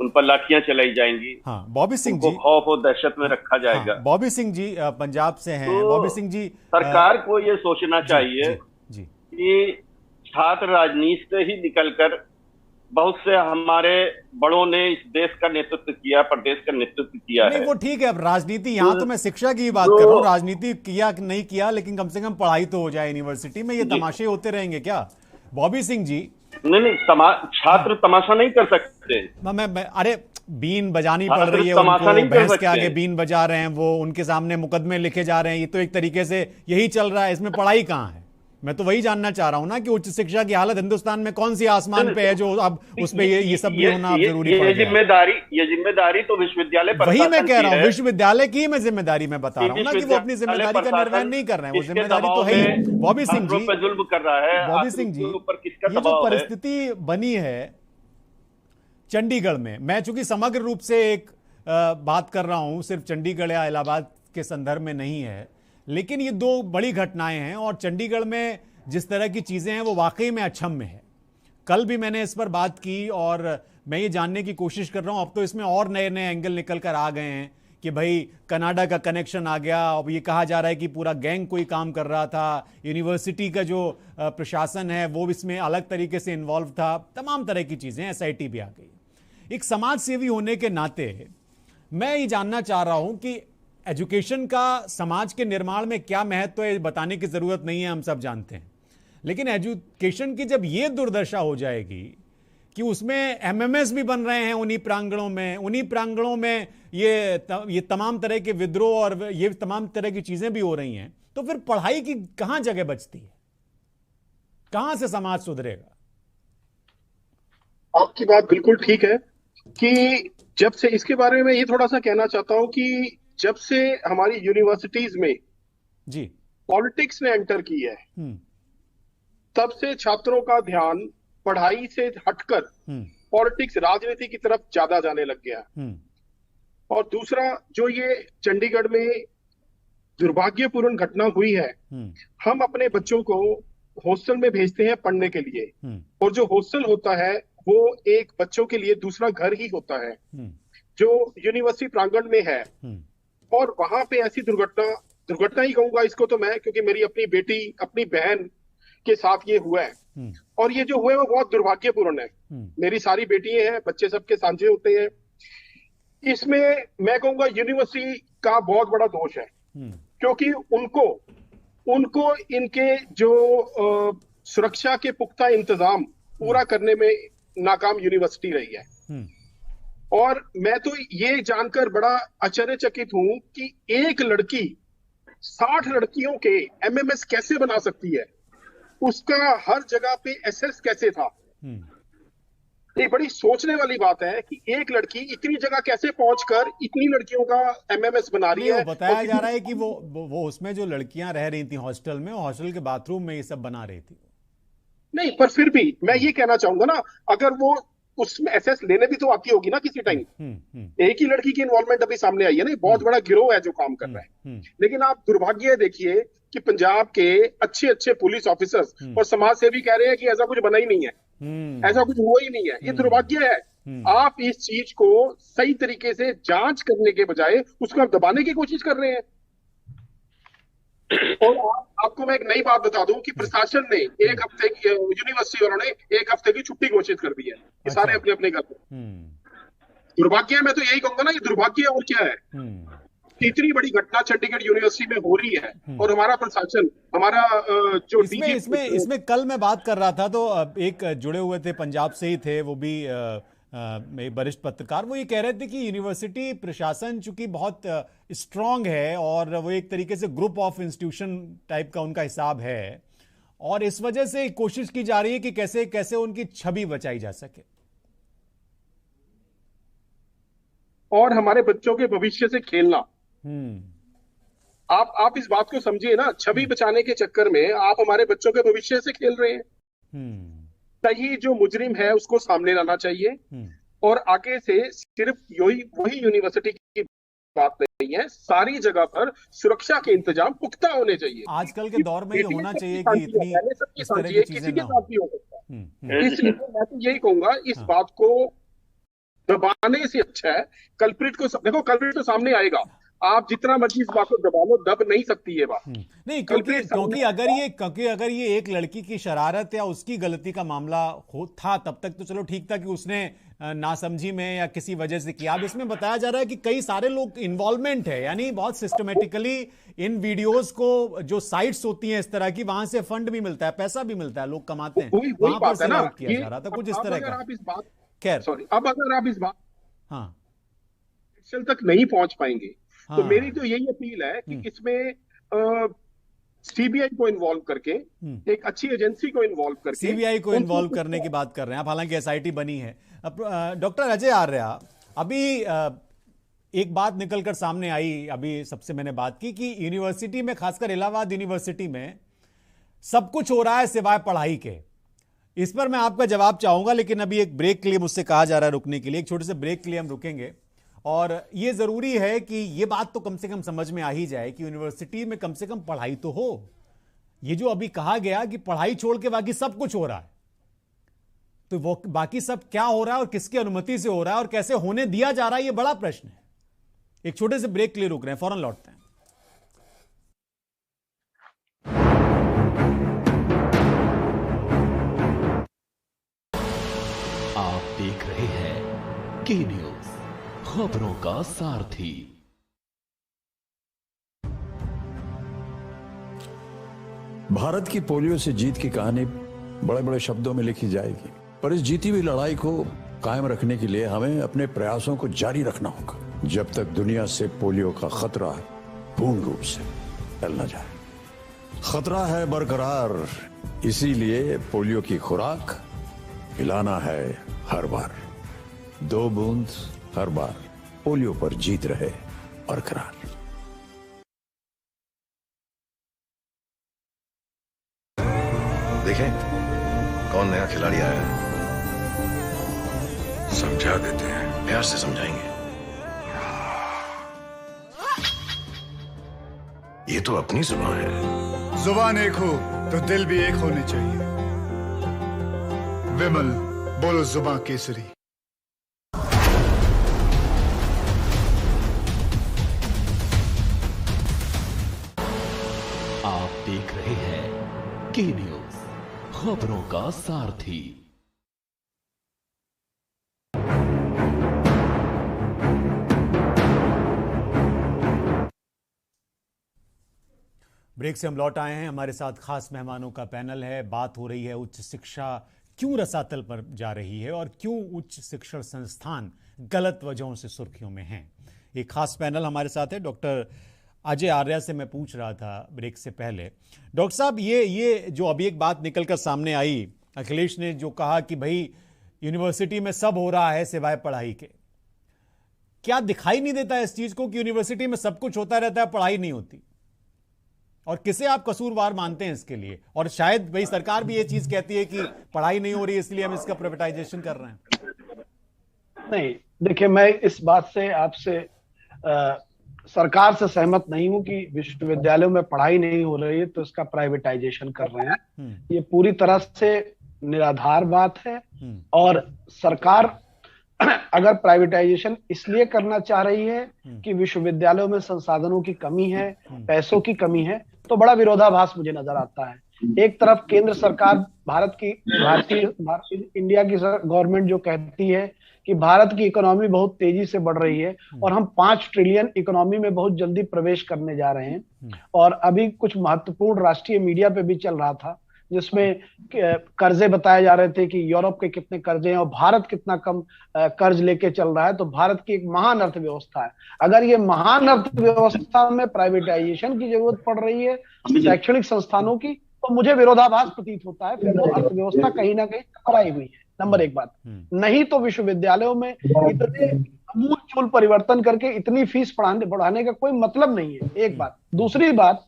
उन पर लाठियां चलाई जाएंगी। हाँ, बॉबी सिंह जी, खौफ और दहशत में रखा जाएगा। हाँ, बॉबी सिंह जी पंजाब से हैं। तो बॉबी सिंह जी, सरकार को ये सोचना चाहिए कि छात्र राजनीति से ही निकलकर बहुत से हमारे बड़ों ने इस देश का नेतृत्व किया, प्रदेश का नेतृत्व किया है। वो ठीक है, अब राजनीति, यहाँ तो मैं शिक्षा की बात कर रहा हूँ, राजनीति किया कि नहीं किया, लेकिन कम से कम पढ़ाई तो हो जाए यूनिवर्सिटी में। ये तमाशे होते रहेंगे क्या बॉबी सिंह जी? नहीं, छात्र तमाशा नहीं कर सकते। अरे बीन बजानी पड़ रही है उनको, भैंस के आगे बीन बजा रहे हैं वो, उनके सामने मुकदमे लिखे जा रहे हैं। ये तो एक तरीके से यही चल रहा है, इसमें पढ़ाई कहाँ है? मैं तो वही जानना चाह रहा हूं ना कि उच्च शिक्षा की हालत हिंदुस्तान में कौन सी आसमान पे है जो अब उस पे ये सब भी होना अब जरूरी पड़ गया है। ये जिम्मेदारी तो विश्वविद्यालय वही मैं कह रहा हूँ, विश्वविद्यालय की मैं जिम्मेदारी में बता रहा हूँ ना कि वो अपनी जिम्मेदारी का निर्वहन नहीं कर रहे हैं। वो जिम्मेदारी तो है ही। बॉबी सिंह जी, जुल्म कर रहा है। बॉबी सिंह जी, ये जो परिस्थिति बनी है चंडीगढ़ में, मैं चूंकि समग्र रूप से एक बात कर रहा हूं, सिर्फ चंडीगढ़ या इलाहाबाद के संदर्भ में नहीं है, लेकिन ये दो बड़ी घटनाएं हैं और चंडीगढ़ में जिस तरह की चीजें हैं वो वाकई में अक्षम्य है। कल भी मैंने इस पर बात की और मैं ये जानने की कोशिश कर रहा हूं, अब तो इसमें और नए नए एंगल निकल कर आ गए हैं कि भाई कनाडा का कनेक्शन आ गया। अब ये कहा जा रहा है कि पूरा गैंग कोई काम कर रहा था, यूनिवर्सिटी का जो प्रशासन है वो इसमें अलग तरीके से इन्वॉल्व था, तमाम तरह की चीजें, SIT भी आ गई। एक समाज सेवी होने के नाते मैं ये जानना चाह रहा हूं कि एजुकेशन का समाज के निर्माण में क्या महत्व है, बताने की जरूरत नहीं है, हम सब जानते हैं। लेकिन एजुकेशन की जब ये दुर्दशा हो जाएगी कि उसमें MMS भी बन रहे हैं उन्हीं प्रांगणों में ये तमाम तरह के विद्रोह और ये तमाम तरह की चीजें भी हो रही हैं, तो फिर पढ़ाई की कहां जगह बचती है? कहां से समाज सुधरेगा? आपकी बात बिल्कुल ठीक है कि जब से, इसके बारे में ये थोड़ा सा कहना चाहता हूं कि जब से हमारी यूनिवर्सिटीज में जी पॉलिटिक्स ने एंटर की है, तब से छात्रों का ध्यान पढ़ाई से हटकर पॉलिटिक्स, राजनीति की तरफ ज्यादा जाने लग गया। और दूसरा, जो ये चंडीगढ़ में दुर्भाग्यपूर्ण घटना हुई है, हम अपने बच्चों को हॉस्टल में भेजते हैं पढ़ने के लिए, और जो हॉस्टल होता है वो एक बच्चों के लिए दूसरा घर ही होता है जो यूनिवर्सिटी प्रांगण में है। और वहां पे ऐसी दुर्घटना ही कहूंगा इसको तो मैं, क्योंकि मेरी अपनी बेटी, अपनी बहन के साथ ये हुआ है, और ये जो हुआ है वो बहुत दुर्भाग्यपूर्ण है। मेरी सारी बेटियां हैं, बच्चे सबके साझे होते हैं। इसमें मैं कहूंगा यूनिवर्सिटी का बहुत बड़ा दोष है, क्योंकि उनको इनके जो सुरक्षा के पुख्ता इंतजाम पूरा करने में नाकाम यूनिवर्सिटी रही है। और मैं तो ये जानकर बड़ा आश्चर्यचकित हूं कि एक लड़की 60 लड़कियों के MMS कैसे बना सकती है, उसका हर जगह पे SS कैसे था। ये बड़ी सोचने वाली बात है कि एक लड़की इतनी जगह कैसे पहुंचकर इतनी लड़कियों का MMS बना रही है। बताया जा रहा है कि वो उसमें जो लड़कियां रह रही थी हॉस्टल में, हॉस्टल के बाथरूम में ये सब बना रही थी। नहीं, पर फिर भी मैं ये कहना चाहूंगा ना, अगर वो उसमें SS लेने भी तो आती होगी ना किसी टाइम। एक ही लड़की की इन्वॉल्वमेंट अभी सामने आई है ना, बहुत बड़ा गिरोह है जो काम कर रहा है। लेकिन आप दुर्भाग्य देखिए कि पंजाब के अच्छे अच्छे पुलिस ऑफिसर्स और समाज सेवी कह रहे हैं कि ऐसा कुछ बना ही नहीं है, ऐसा कुछ हुआ ही नहीं है। ये दुर्भाग्य है। आप इस चीज को सही तरीके से जांच करने के बजाय उसको आप दबाने की कोशिश कर रहे हैं। और आपको मैं एक नई बात बता दूं कि प्रशासन ने एक हफ्ते की, यूनिवर्सिटी वालों ने 1 हफ्ते की छुट्टी घोषित कर दी है कि सारे अपने अपने घर पर। दुर्भाग्य है, मैं तो यही कहूंगा ना, ये दुर्भाग्य है और क्या है। इतनी बड़ी घटना चंडीगढ़ यूनिवर्सिटी में हो रही है और हमारा प्रशासन, हमारा जो इसमें कल मैं बात कर रहा था तो एक जुड़े हुए थे, पंजाब से ही थे, वो भी वरिष्ठ पत्रकार, वो ये कह रहे थे कि यूनिवर्सिटी प्रशासन चूंकि बहुत स्ट्रांग है और वो एक तरीके से ग्रुप ऑफ इंस्टीट्यूशन टाइप का उनका हिसाब है, और इस वजह से कोशिश की जा रही है कि कैसे कैसे उनकी छवि बचाई जा सके और हमारे बच्चों के भविष्य से खेलना। आप इस बात को समझिए ना, छवि बचाने के चक्कर में आप हमारे बच्चों के भविष्य से खेल रहे हैं। सही जो मुजरिम है उसको सामने लाना चाहिए, और आगे से सिर्फ वही यूनिवर्सिटी की बात नहीं है, सारी जगह पर सुरक्षा के इंतजाम पुख्ता होने चाहिए। आजकल के दौर में ये होना चाहिए कि इतनी इस तरह की चीजें ना हो। हो सकता है। इसलिए मैं तो यही कहूंगा, इस बात को दबाने से अच्छा है कल्प्रिट को, देखो कल्प्रिट तो सामने आएगा, आप जितना मर्जी इस बात को दबा लो, दब नहीं सकती है बात। नहीं, क्योंकि अगर ये एक लड़की की शरारत या उसकी गलती का मामला था तब तक तो चलो ठीक था कि उसने नासमझी में या किसी वजह से किया। अब इसमें बताया जा रहा है कि कई सारे लोग इन्वॉल्वमेंट है, यानी बहुत सिस्टमेटिकली इन वीडियोस को, जो साइट्स होती हैं इस तरह की, वहां से फंड भी मिलता है, पैसा भी मिलता है, लोग कमाते हैं, वहां पर से किया जा रहा था कुछ इस तरह का। खैर, अब अगर आप इस बात हाँ तक नहीं पहुंच पाएंगे तो मेरी तो यही अपील है कि इसमें सीबीआई को इन्वॉल्व करके, एक अच्छी एजेंसी को इन्वॉल्व करके, सीबीआई को इन्वॉल्व करने की बात कर रहे हैं आप। हालांकि एसआईटी बनी है। अब डॉक्टर अजय आर्या, अभी एक बात निकलकर सामने आई, अभी सबसे मैंने बात की कि यूनिवर्सिटी में, खासकर इलाहाबाद यूनिवर्सिटी में सब कुछ हो रहा है सिवाय पढ़ाई के। इस पर मैं आपका जवाब चाहूंगा, लेकिन अभी एक ब्रेक के लिए मुझसे कहा जा रहा है रुकने के लिए। एक छोटे से ब्रेक के लिए हम रुकेंगे और ये जरूरी है कि ये बात तो कम से कम समझ में आ ही जाए कि यूनिवर्सिटी में कम से कम पढ़ाई तो हो। ये जो अभी कहा गया कि पढ़ाई छोड़ के बाकी सब कुछ हो रहा है, तो वो बाकी सब क्या हो रहा है और किसकी अनुमति से हो रहा है और कैसे होने दिया जा रहा है, ये बड़ा प्रश्न है। एक छोटे से ब्रेक के लिए रुक रहे हैं, फौरन लौटते हैं। आप देख रहे हैं के न्यूज, खबरों का सारथी। भारत की पोलियो से जीत की कहानी बड़े बड़े शब्दों में लिखी जाएगी, पर इस जीती हुई लड़ाई को कायम रखने के लिए हमें अपने प्रयासों को जारी रखना होगा जब तक दुनिया से पोलियो का खतरा पूर्ण रूप से टल न जाए। खतरा है बरकरार, इसीलिए पोलियो की खुराक पिलाना है हर बार। 2 बूंद हर बार, पोलियो पर जीत रहे बरकरार। देखें कौन नया खिलाड़ी आया है, समझा देते हैं, प्यार से समझाएंगे। ये तो अपनी जुबान है। जुबान एक हो तो दिल भी एक होने चाहिए। विमल, बोलो जुबान केसरी। आप देख रहे हैं के न्यूज, खबरों का सारथी। ब्रेक से हम लौट आए हैं। हमारे साथ खास मेहमानों का पैनल है। बात हो रही है उच्च शिक्षा क्यों रसातल पर जा रही है और क्यों उच्च शिक्षण संस्थान गलत वजहों से सुर्खियों में हैं। एक खास पैनल हमारे साथ है। डॉक्टर अजय आर्या से मैं पूछ रहा था ब्रेक से पहले, डॉक्टर साहब ये जो अभी एक बात निकलकर सामने आई, अखिलेश ने जो कहा कि भाई यूनिवर्सिटी में सब हो रहा है सिवाय पढ़ाई के, क्या दिखाई नहीं देता इस चीज को कि यूनिवर्सिटी में सब कुछ होता रहता है, पढ़ाई नहीं होती? और किसे आप कसूरवार मानते हैं इसके लिए? और शायद भाई सरकार भी ये चीज कहती है कि पढ़ाई नहीं हो रही इसलिए हम इसका प्राइवेटाइजेशन कर रहे हैं। नहीं, देखिए, मैं इस बात से आपसे सरकार से सहमत नहीं हूं कि विश्वविद्यालयों में पढ़ाई नहीं हो रही है तो इसका प्राइवेटाइजेशन कर रहे हैं। ये पूरी तरह से निराधार बात है। और सरकार अगर प्राइवेटाइजेशन इसलिए करना चाह रही है कि विश्वविद्यालयों में संसाधनों की कमी है, पैसों की कमी है, तो बड़ा विरोधाभास मुझे नजर आता है। एक तरफ केंद्र सरकार, भारतीय इंडिया की गवर्नमेंट जो कहती है कि भारत की इकोनॉमी बहुत तेजी से बढ़ रही है और हम 5 ट्रिलियन इकोनॉमी में बहुत जल्दी प्रवेश करने जा रहे हैं। और अभी कुछ महत्वपूर्ण राष्ट्रीय मीडिया पे भी चल रहा था जिसमें कर्जे बताए जा रहे थे कि यूरोप के कितने कर्जे हैं और भारत कितना कम कर्ज लेके चल रहा है। तो भारत की एक महान अर्थव्यवस्था है। अगर ये महान अर्थव्यवस्था में प्राइवेटाइजेशन की जरूरत पड़ रही है शैक्षणिक संस्थानों की, तो मुझे विरोधाभास प्रतीत होता है। फिर वो अर्थव्यवस्था कहीं ना कहीं टकराई हुई है, नंबर एक बात। नहीं तो विश्वविद्यालयों में इतने आमूल परिवर्तन करके इतनी फीस बढ़ाने का कोई मतलब नहीं है, एक बात। दूसरी बात,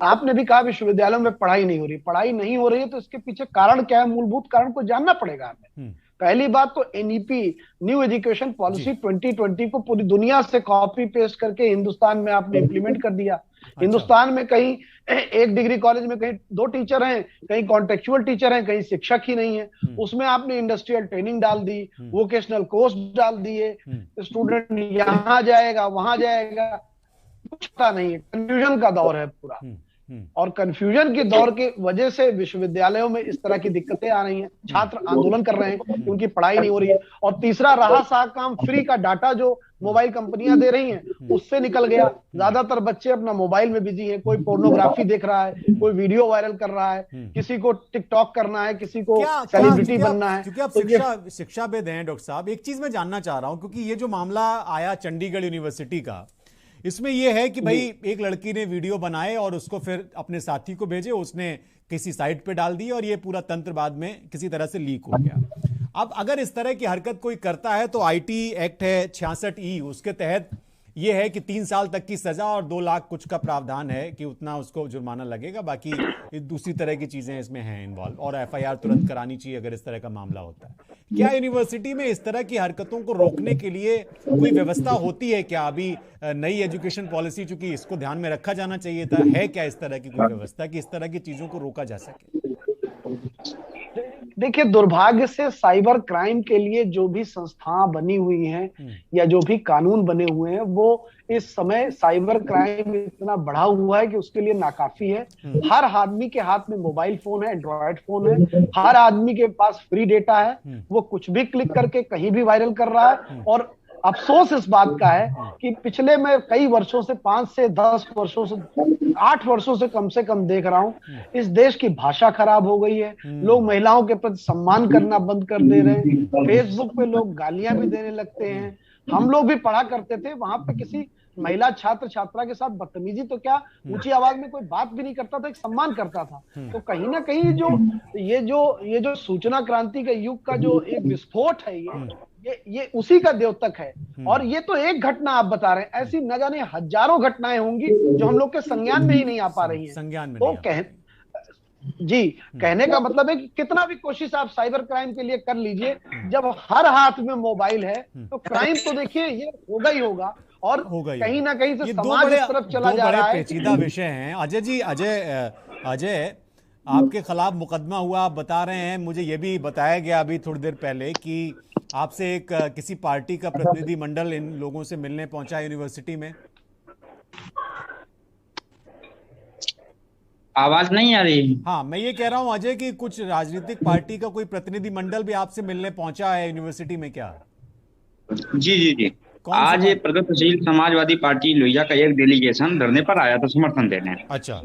आपने भी कहा विश्वविद्यालयों में पढ़ाई नहीं हो रही। पढ़ाई नहीं हो रही है तो इसके पीछे कारण क्या है, मूलभूत कारण को जानना पड़ेगा हमें। पहली बात तो एनईपी, न्यू एजुकेशन पॉलिसी 2020 को पूरी दुनिया से कॉपी पेस्ट करके हिंदुस्तान में आपने इंप्लीमेंट कर दिया। हिंदुस्तान में कहीं एक डिग्री कॉलेज में कहीं 2 टीचर हैं, कहीं कॉन्टेक्चुअल टीचर हैं, कहीं शिक्षक ही नहीं है। उसमें आपने इंडस्ट्रियल ट्रेनिंग डाल दी, वोकेशनल कोर्स डाल दिए, स्टूडेंट यहाँ जाएगा वहां जाएगा, कुछ पता नहीं है। कंफ्यूजन का दौर है पूरा। और कंफ्यूजन के दौर की वजह से विश्वविद्यालयों में इस तरह की दिक्कतें आ रही हैं। छात्र आंदोलन कर रहे हैं कि उनकी पढ़ाई नहीं हो रही है। और तीसरा, रहा सा काम फ्री का डाटा जो मोबाइल कंपनियां दे रही हैं उससे निकल गया। ज्यादातर बच्चे अपना मोबाइल में बिजी हैं। कोई पोर्नोग्राफी देख रहा है, कोई वीडियो वायरल कर रहा है, किसी को टिकटॉक करना है, किसी को सेलिब्रिटी बनना है। क्योंकि आप शिक्षाविद हैं डॉक्टर साहब, एक चीज मैं जानना चाह रहा हूं, क्योंकि ये जो मामला आया चंडीगढ़ यूनिवर्सिटी का, इसमें यह है कि भाई एक लड़की ने वीडियो बनाए और उसको फिर अपने साथी को भेजे, उसने किसी साइट पे डाल दी और ये पूरा तंत्र बाद में किसी तरह से लीक हो गया। अब अगर इस तरह की हरकत कोई करता है तो आईटी एक्ट है 66E, उसके तहत ये है कि 3 साल तक की सजा और 2 लाख कुछ का प्रावधान है कि उतना उसको जुर्माना लगेगा। बाकी दूसरी तरह की चीजें इसमें हैं इन्वॉल्व, और एफआईआर तुरंत करानी चाहिए अगर इस तरह का मामला होता है। क्या यूनिवर्सिटी में इस तरह की हरकतों को रोकने के लिए कोई व्यवस्था होती है क्या? अभी नई एजुकेशन पॉलिसी, चूंकि इसको ध्यान में रखा जाना चाहिए था, है क्या इस तरह की कोई व्यवस्था कि इस तरह की चीजों को रोका जा सके? देखिए, दुर्भाग्य से साइबर क्राइम के लिए जो भी संस्थाएं बनी हुई हैं या जो भी कानून बने हुए हैं, वो इस समय साइबर क्राइम इतना बढ़ा हुआ है कि उसके लिए नाकाफी है। हर आदमी के हाथ में मोबाइल फोन है, एंड्रॉयड फोन है, हर आदमी के पास फ्री डेटा है, वो कुछ भी क्लिक करके कहीं भी वायरल कर रहा है। और अफसोस इस बात का है कि पिछले मैं कई वर्षों से 5 से 10 वर्षों से 8 वर्षों से कम देख रहा हूं, इस देश की भाषा खराब हो गई है। लोग महिलाओं के प्रति सम्मान करना बंद कर दे रहे हैं। फेसबुक पे लोग गालियां भी देने लगते हैं। हम लोग भी पढ़ा करते थे, वहां पे किसी महिला छात्र छात्रा के साथ बदतमीजी तो क्या, ऊंची आवाज में कोई बात भी नहीं करता था, एक सम्मान करता था। तो कहीं ना कहीं ये जो सूचना क्रांति के युग का जो एक विस्फोट है, ये उसी का द्योतक है। और ये तो एक घटना आप बता रहे हैं, ऐसी न जाने हजारों घटनाएं होंगी जो हम लोग के संज्ञान में ही नहीं आ पा रही हैं। संज्ञान में तो कहने का मतलब है कि कितना भी कोशिश आप साइबर क्राइम के लिए कर लीजिए, जब हर हाथ में मोबाइल है तो क्राइम तो देखिए ये होगा ही होगा। और कहीं ना कहीं से समाज इस तरफ चला जा रहा है। पेचीदा विषय हैं। अजय जी, अजय आपके खिलाफ मुकदमा हुआ, आप बता रहे हैं, मुझे ये भी बताया गया अभी थोड़ी देर पहले कि आपसे एक किसी पार्टी का प्रतिनिधि मंडल इन लोगों से मिलने पहुंचा यूनिवर्सिटी में। आवाज नहीं आ रही? हाँ, मैं ये कह रहा हूं अजय कि कुछ राजनीतिक पार्टी का कोई प्रतिनिधि मंडल भी आपसे मिलने पहुंचा है यूनिवर्सिटी में क्या? जी। आज प्रगतिशील समाजवादी पार्टी लोहिया का एक डेलीगेशन धरने पर आया था समर्थन देने। अच्छा।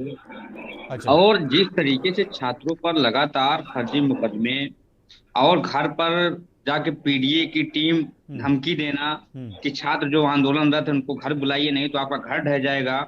और जिस तरीके से छात्रों पर लगातार फर्जी मुकदमे और घर पर जाके पीडीए की टीम धमकी देना कि छात्र जो आंदोलनरत है उनको घर बुलाइए, नहीं तो आपका घर ढह जाएगा,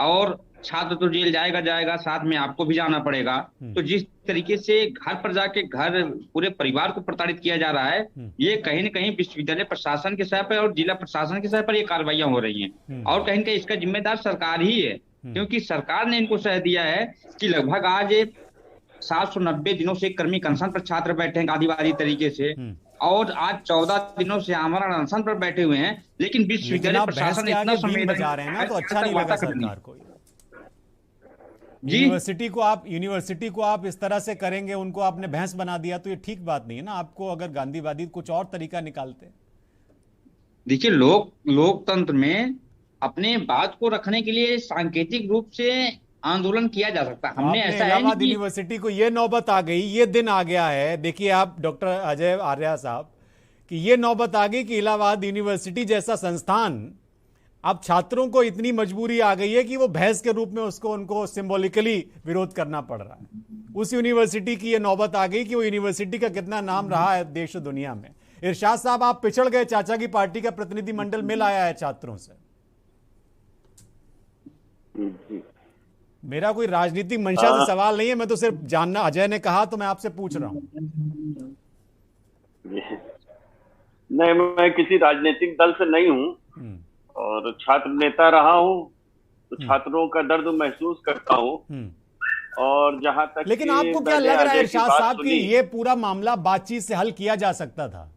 और छात्र तो जेल जाएगा, साथ में आपको भी जाना पड़ेगा। तो जिस तरीके से घर पर जाके घर पूरे परिवार को प्रताड़ित किया जा रहा है, ये कहीं न कहीं विश्वविद्यालय प्रशासन के स्तर पर और जिला प्रशासन के स्तर पर ये कार्रवाइयां हो रही हैं। और कहीं न कहीं इसका जिम्मेदार सरकार ही है, क्योंकि सरकार ने इनको सह दिया है कि लगभग आज 790 दिनों से कर्मी अनशन पर छात्र बैठे हैं गांधीवादी तरीके से, और आज 14 दिनों से आमरण अनशन पर बैठे हुए हैं। लेकिन विश्वविद्यालय प्रशासन इतना संवेदनशील बजा रहे हैं ना, तो अच्छा नहीं लगा सरकार को। यूनिवर्सिटी को आप इस तरह से करेंगे, उनको आपने भैंस बना दिया, तो ये ठीक बात नहीं है ना। आपको अगर गांधीवादी कुछ और तरीका निकालते। देखिए, लोकतंत्र में अपने बात को रखने के लिए सांकेतिक रूप से आंदोलन किया जा सकता है। हमने ऐसा इलाहाबाद यूनिवर्सिटी को ये नौबत आ गई, ये दिन आ गया है, देखिए आप डॉक्टर अजय आर्या साहब, कि ये नौबत आ गई कि इलाहाबाद यूनिवर्सिटी जैसा संस्थान, अब छात्रों को इतनी मजबूरी आ गई है कि वो भैंस के रूप में उनको सिंबॉलिकली विरोध करना पड़ रहा है। उस यूनिवर्सिटी की ये नौबत आ गई कि वो यूनिवर्सिटी का कितना नाम रहा है देश और दुनिया में। इरशाद साहब, आप पिछड़ गए, चाचा की पार्टी का प्रतिनिधि मंडल मिल आया है छात्रों से। मेरा कोई राजनीतिक मंशा से सवाल नहीं है, मैं तो सिर्फ जानना, अजय ने कहा तो मैं आपसे पूछ रहा हूं। नहीं, मैं किसी राजनीतिक दल से नहीं हूं और छात्र नेता रहा हूं, तो छात्रों का दर्द महसूस करता हूं। और जहां तक, लेकिन आपको क्या लग रहा है इरशाद साहब कि ये पूरा मामला बातचीत से हल किया जा सकता था?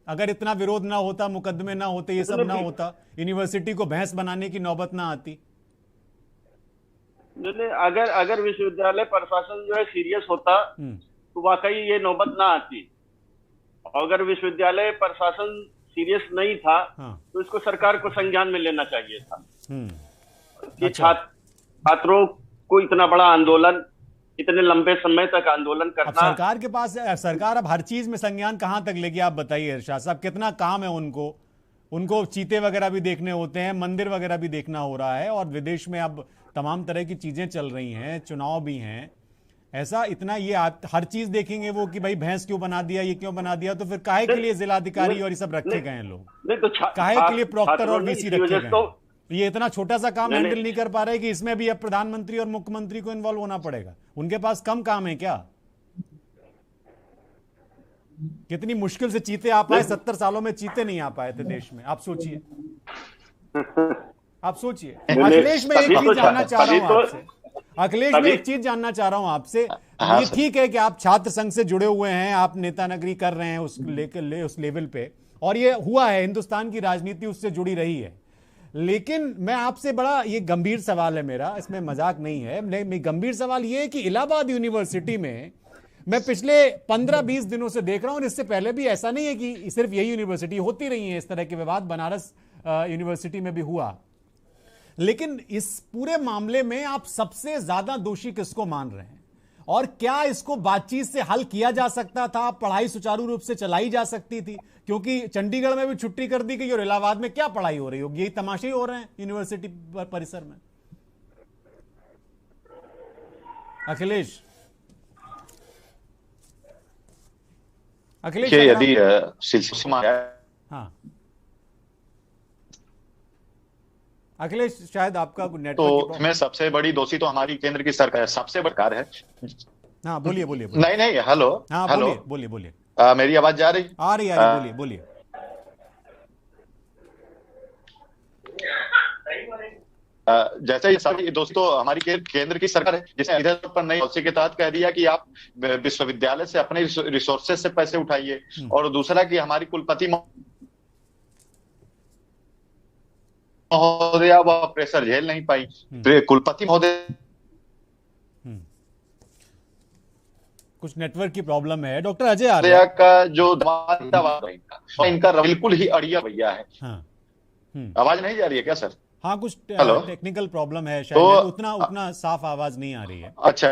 अगर इतना विरोध ना होता, मुकदमे ना होते, ये सब ना होता, यूनिवर्सिटी को भैंस बनाने की नौबत ना आती? अगर विश्वविद्यालय प्रशासन जो है सीरियस होता तो वाकई ये नौबत ना आती। अगर विश्वविद्यालय प्रशासन सीरियस नहीं था तो इसको सरकार को संज्ञान में लेना चाहिए था कि छात्रों को इतना बड़ा आंदोलन, इतने लंबे समय तक आंदोलन करना। सरकार के पास, सरकार अब हर चीज में संज्ञान कहां तक लेगी? आप बताइए इरशाद साहब, कितना काम है उनको चीते वगैरह भी देखने होते हैं, मंदिर वगैरह भी देखना हो रहा है, और विदेश में अब तमाम तरह की चीजें चल रही हैं, चुनाव भी हैं। ऐसा इतना ये हर चीज देखेंगे वो कि भाई भैंस क्यों बना दिया, ये क्यों बना दिया? तो फिर काहे के लिए जिलाधिकारी और ये सब रखे गए हैं लोग? काहे के लिए प्रॉक्टर और वीसी रखे गए? ये इतना छोटा सा काम हैंडल नहीं कर पा रहे कि इसमें भी अब प्रधानमंत्री और मुख्यमंत्री को इन्वॉल्व होना पड़ेगा? उनके पास कम काम है क्या? कितनी मुश्किल से चीते आ पाए, 70 सालों में चीते नहीं आ पाए थे देश में। आप सोचिए, आप सोचिए। अखिलेश, में एक चीज जानना चाह रहा हूं आपसे, अखिलेश में एक चीज जानना चाह रहा हूं आपसे। ये ठीक है कि आप छात्र संघ से जुड़े हुए हैं, आप नेतानगरी कर रहे हैं उस लेवल पे, और ये हुआ है, हिंदुस्तान की राजनीति उससे जुड़ी रही है। लेकिन मैं आपसे बड़ा ये गंभीर सवाल है मेरा, इसमें मजाक नहीं है, गंभीर सवाल ये है कि इलाहाबाद यूनिवर्सिटी में मैं पिछले 15-20 दिनों से देख रहा हूं, और इससे पहले भी ऐसा नहीं है कि सिर्फ यही यूनिवर्सिटी, होती रही है इस तरह के विवाद, बनारस यूनिवर्सिटी में भी हुआ। लेकिन इस पूरे मामले में आप सबसे ज्यादा दोषी किसको मान रहे हैं, और क्या इसको बातचीत से हल किया जा सकता था? पढ़ाई सुचारू रूप से चलाई जा सकती थी, क्योंकि चंडीगढ़ में भी छुट्टी कर दी गई और इलाहाबाद में क्या पढ़ाई हो रही होगी? यही तमाशे हो रहे हैं यूनिवर्सिटी परिसर में। अखिलेश, यदि सिलसिला, हाँ अखिलेश, शायद आपका नेटवर्क तो इसमें सबसे बड़ी दोषी तो हमारी केंद्र की सरकार, सबसे बड़ी सरकार है। हाँ बोलिए बोलिए। नहीं, हेलो। हाँ हेलो, बोलिए। मेरी आवाज जा रही? आ रही, बोलिए। जैसे ये सारी दोस्तों हमारी केंद्र की सरकार है, जिसने इधर पर नई पॉलिसी के तहत कह दिया कि आप विश्वविद्यालय से अपने रिसोर्सेज से पैसे उठाइए, और दूसरा कि हमारी कुलपति महोदया वह प्रेशर झेल नहीं पाई। कुलपति महोदय, कुछ नेटवर्क की प्रॉब्लम है। डॉक्टर अजय आर्य का जो इनका बिल्कुल ही अड़िया भैया है। आवाज नहीं जा रही है क्या सर? हाँ, कुछ टेक्निकल प्रॉब्लम है शायद, तो उतना साफ आवाज नहीं आ रही है। अच्छा,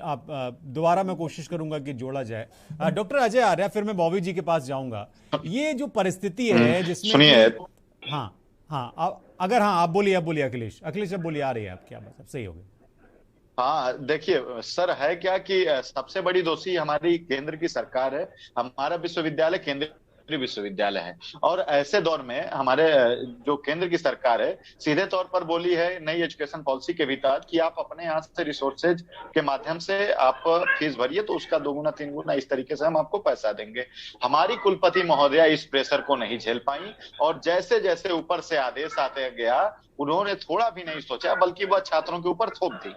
आप दोबारा मैं कोशिश करूंगा कि जोड़ा जाए। डॉक्टर अजय आर्य, फिर मैं बॉबी जी के पास जाऊंगा। ये जो परिस्थिति है जिसमें, सुनिए, हाँ अगर आप बोलिए अखिलेश, अब बोलिए, आ रही है आपकी आवाज, अब सही हो गई। हाँ देखिए सर, है क्या कि सबसे बड़ी दोषी हमारी केंद्र की सरकार है। हमारा विश्वविद्यालय केंद्रीय विश्वविद्यालय है, और ऐसे दौर में हमारे जो केंद्र की सरकार है सीधे तौर पर बोली है नई एजुकेशन पॉलिसी के भीतर कि आप अपने यहाँ से रिसोर्सेज के माध्यम से आप फीस भरिए, तो उसका 2 गुना 3 गुना इस तरीके से हम आपको पैसा देंगे। हमारी कुलपति महोदया इस प्रेशर को नहीं झेल पाई, और जैसे जैसे ऊपर से आदेश आते गया, उन्होंने थोड़ा भी नहीं सोचा, बल्कि वह छात्रों के ऊपर थोप दी।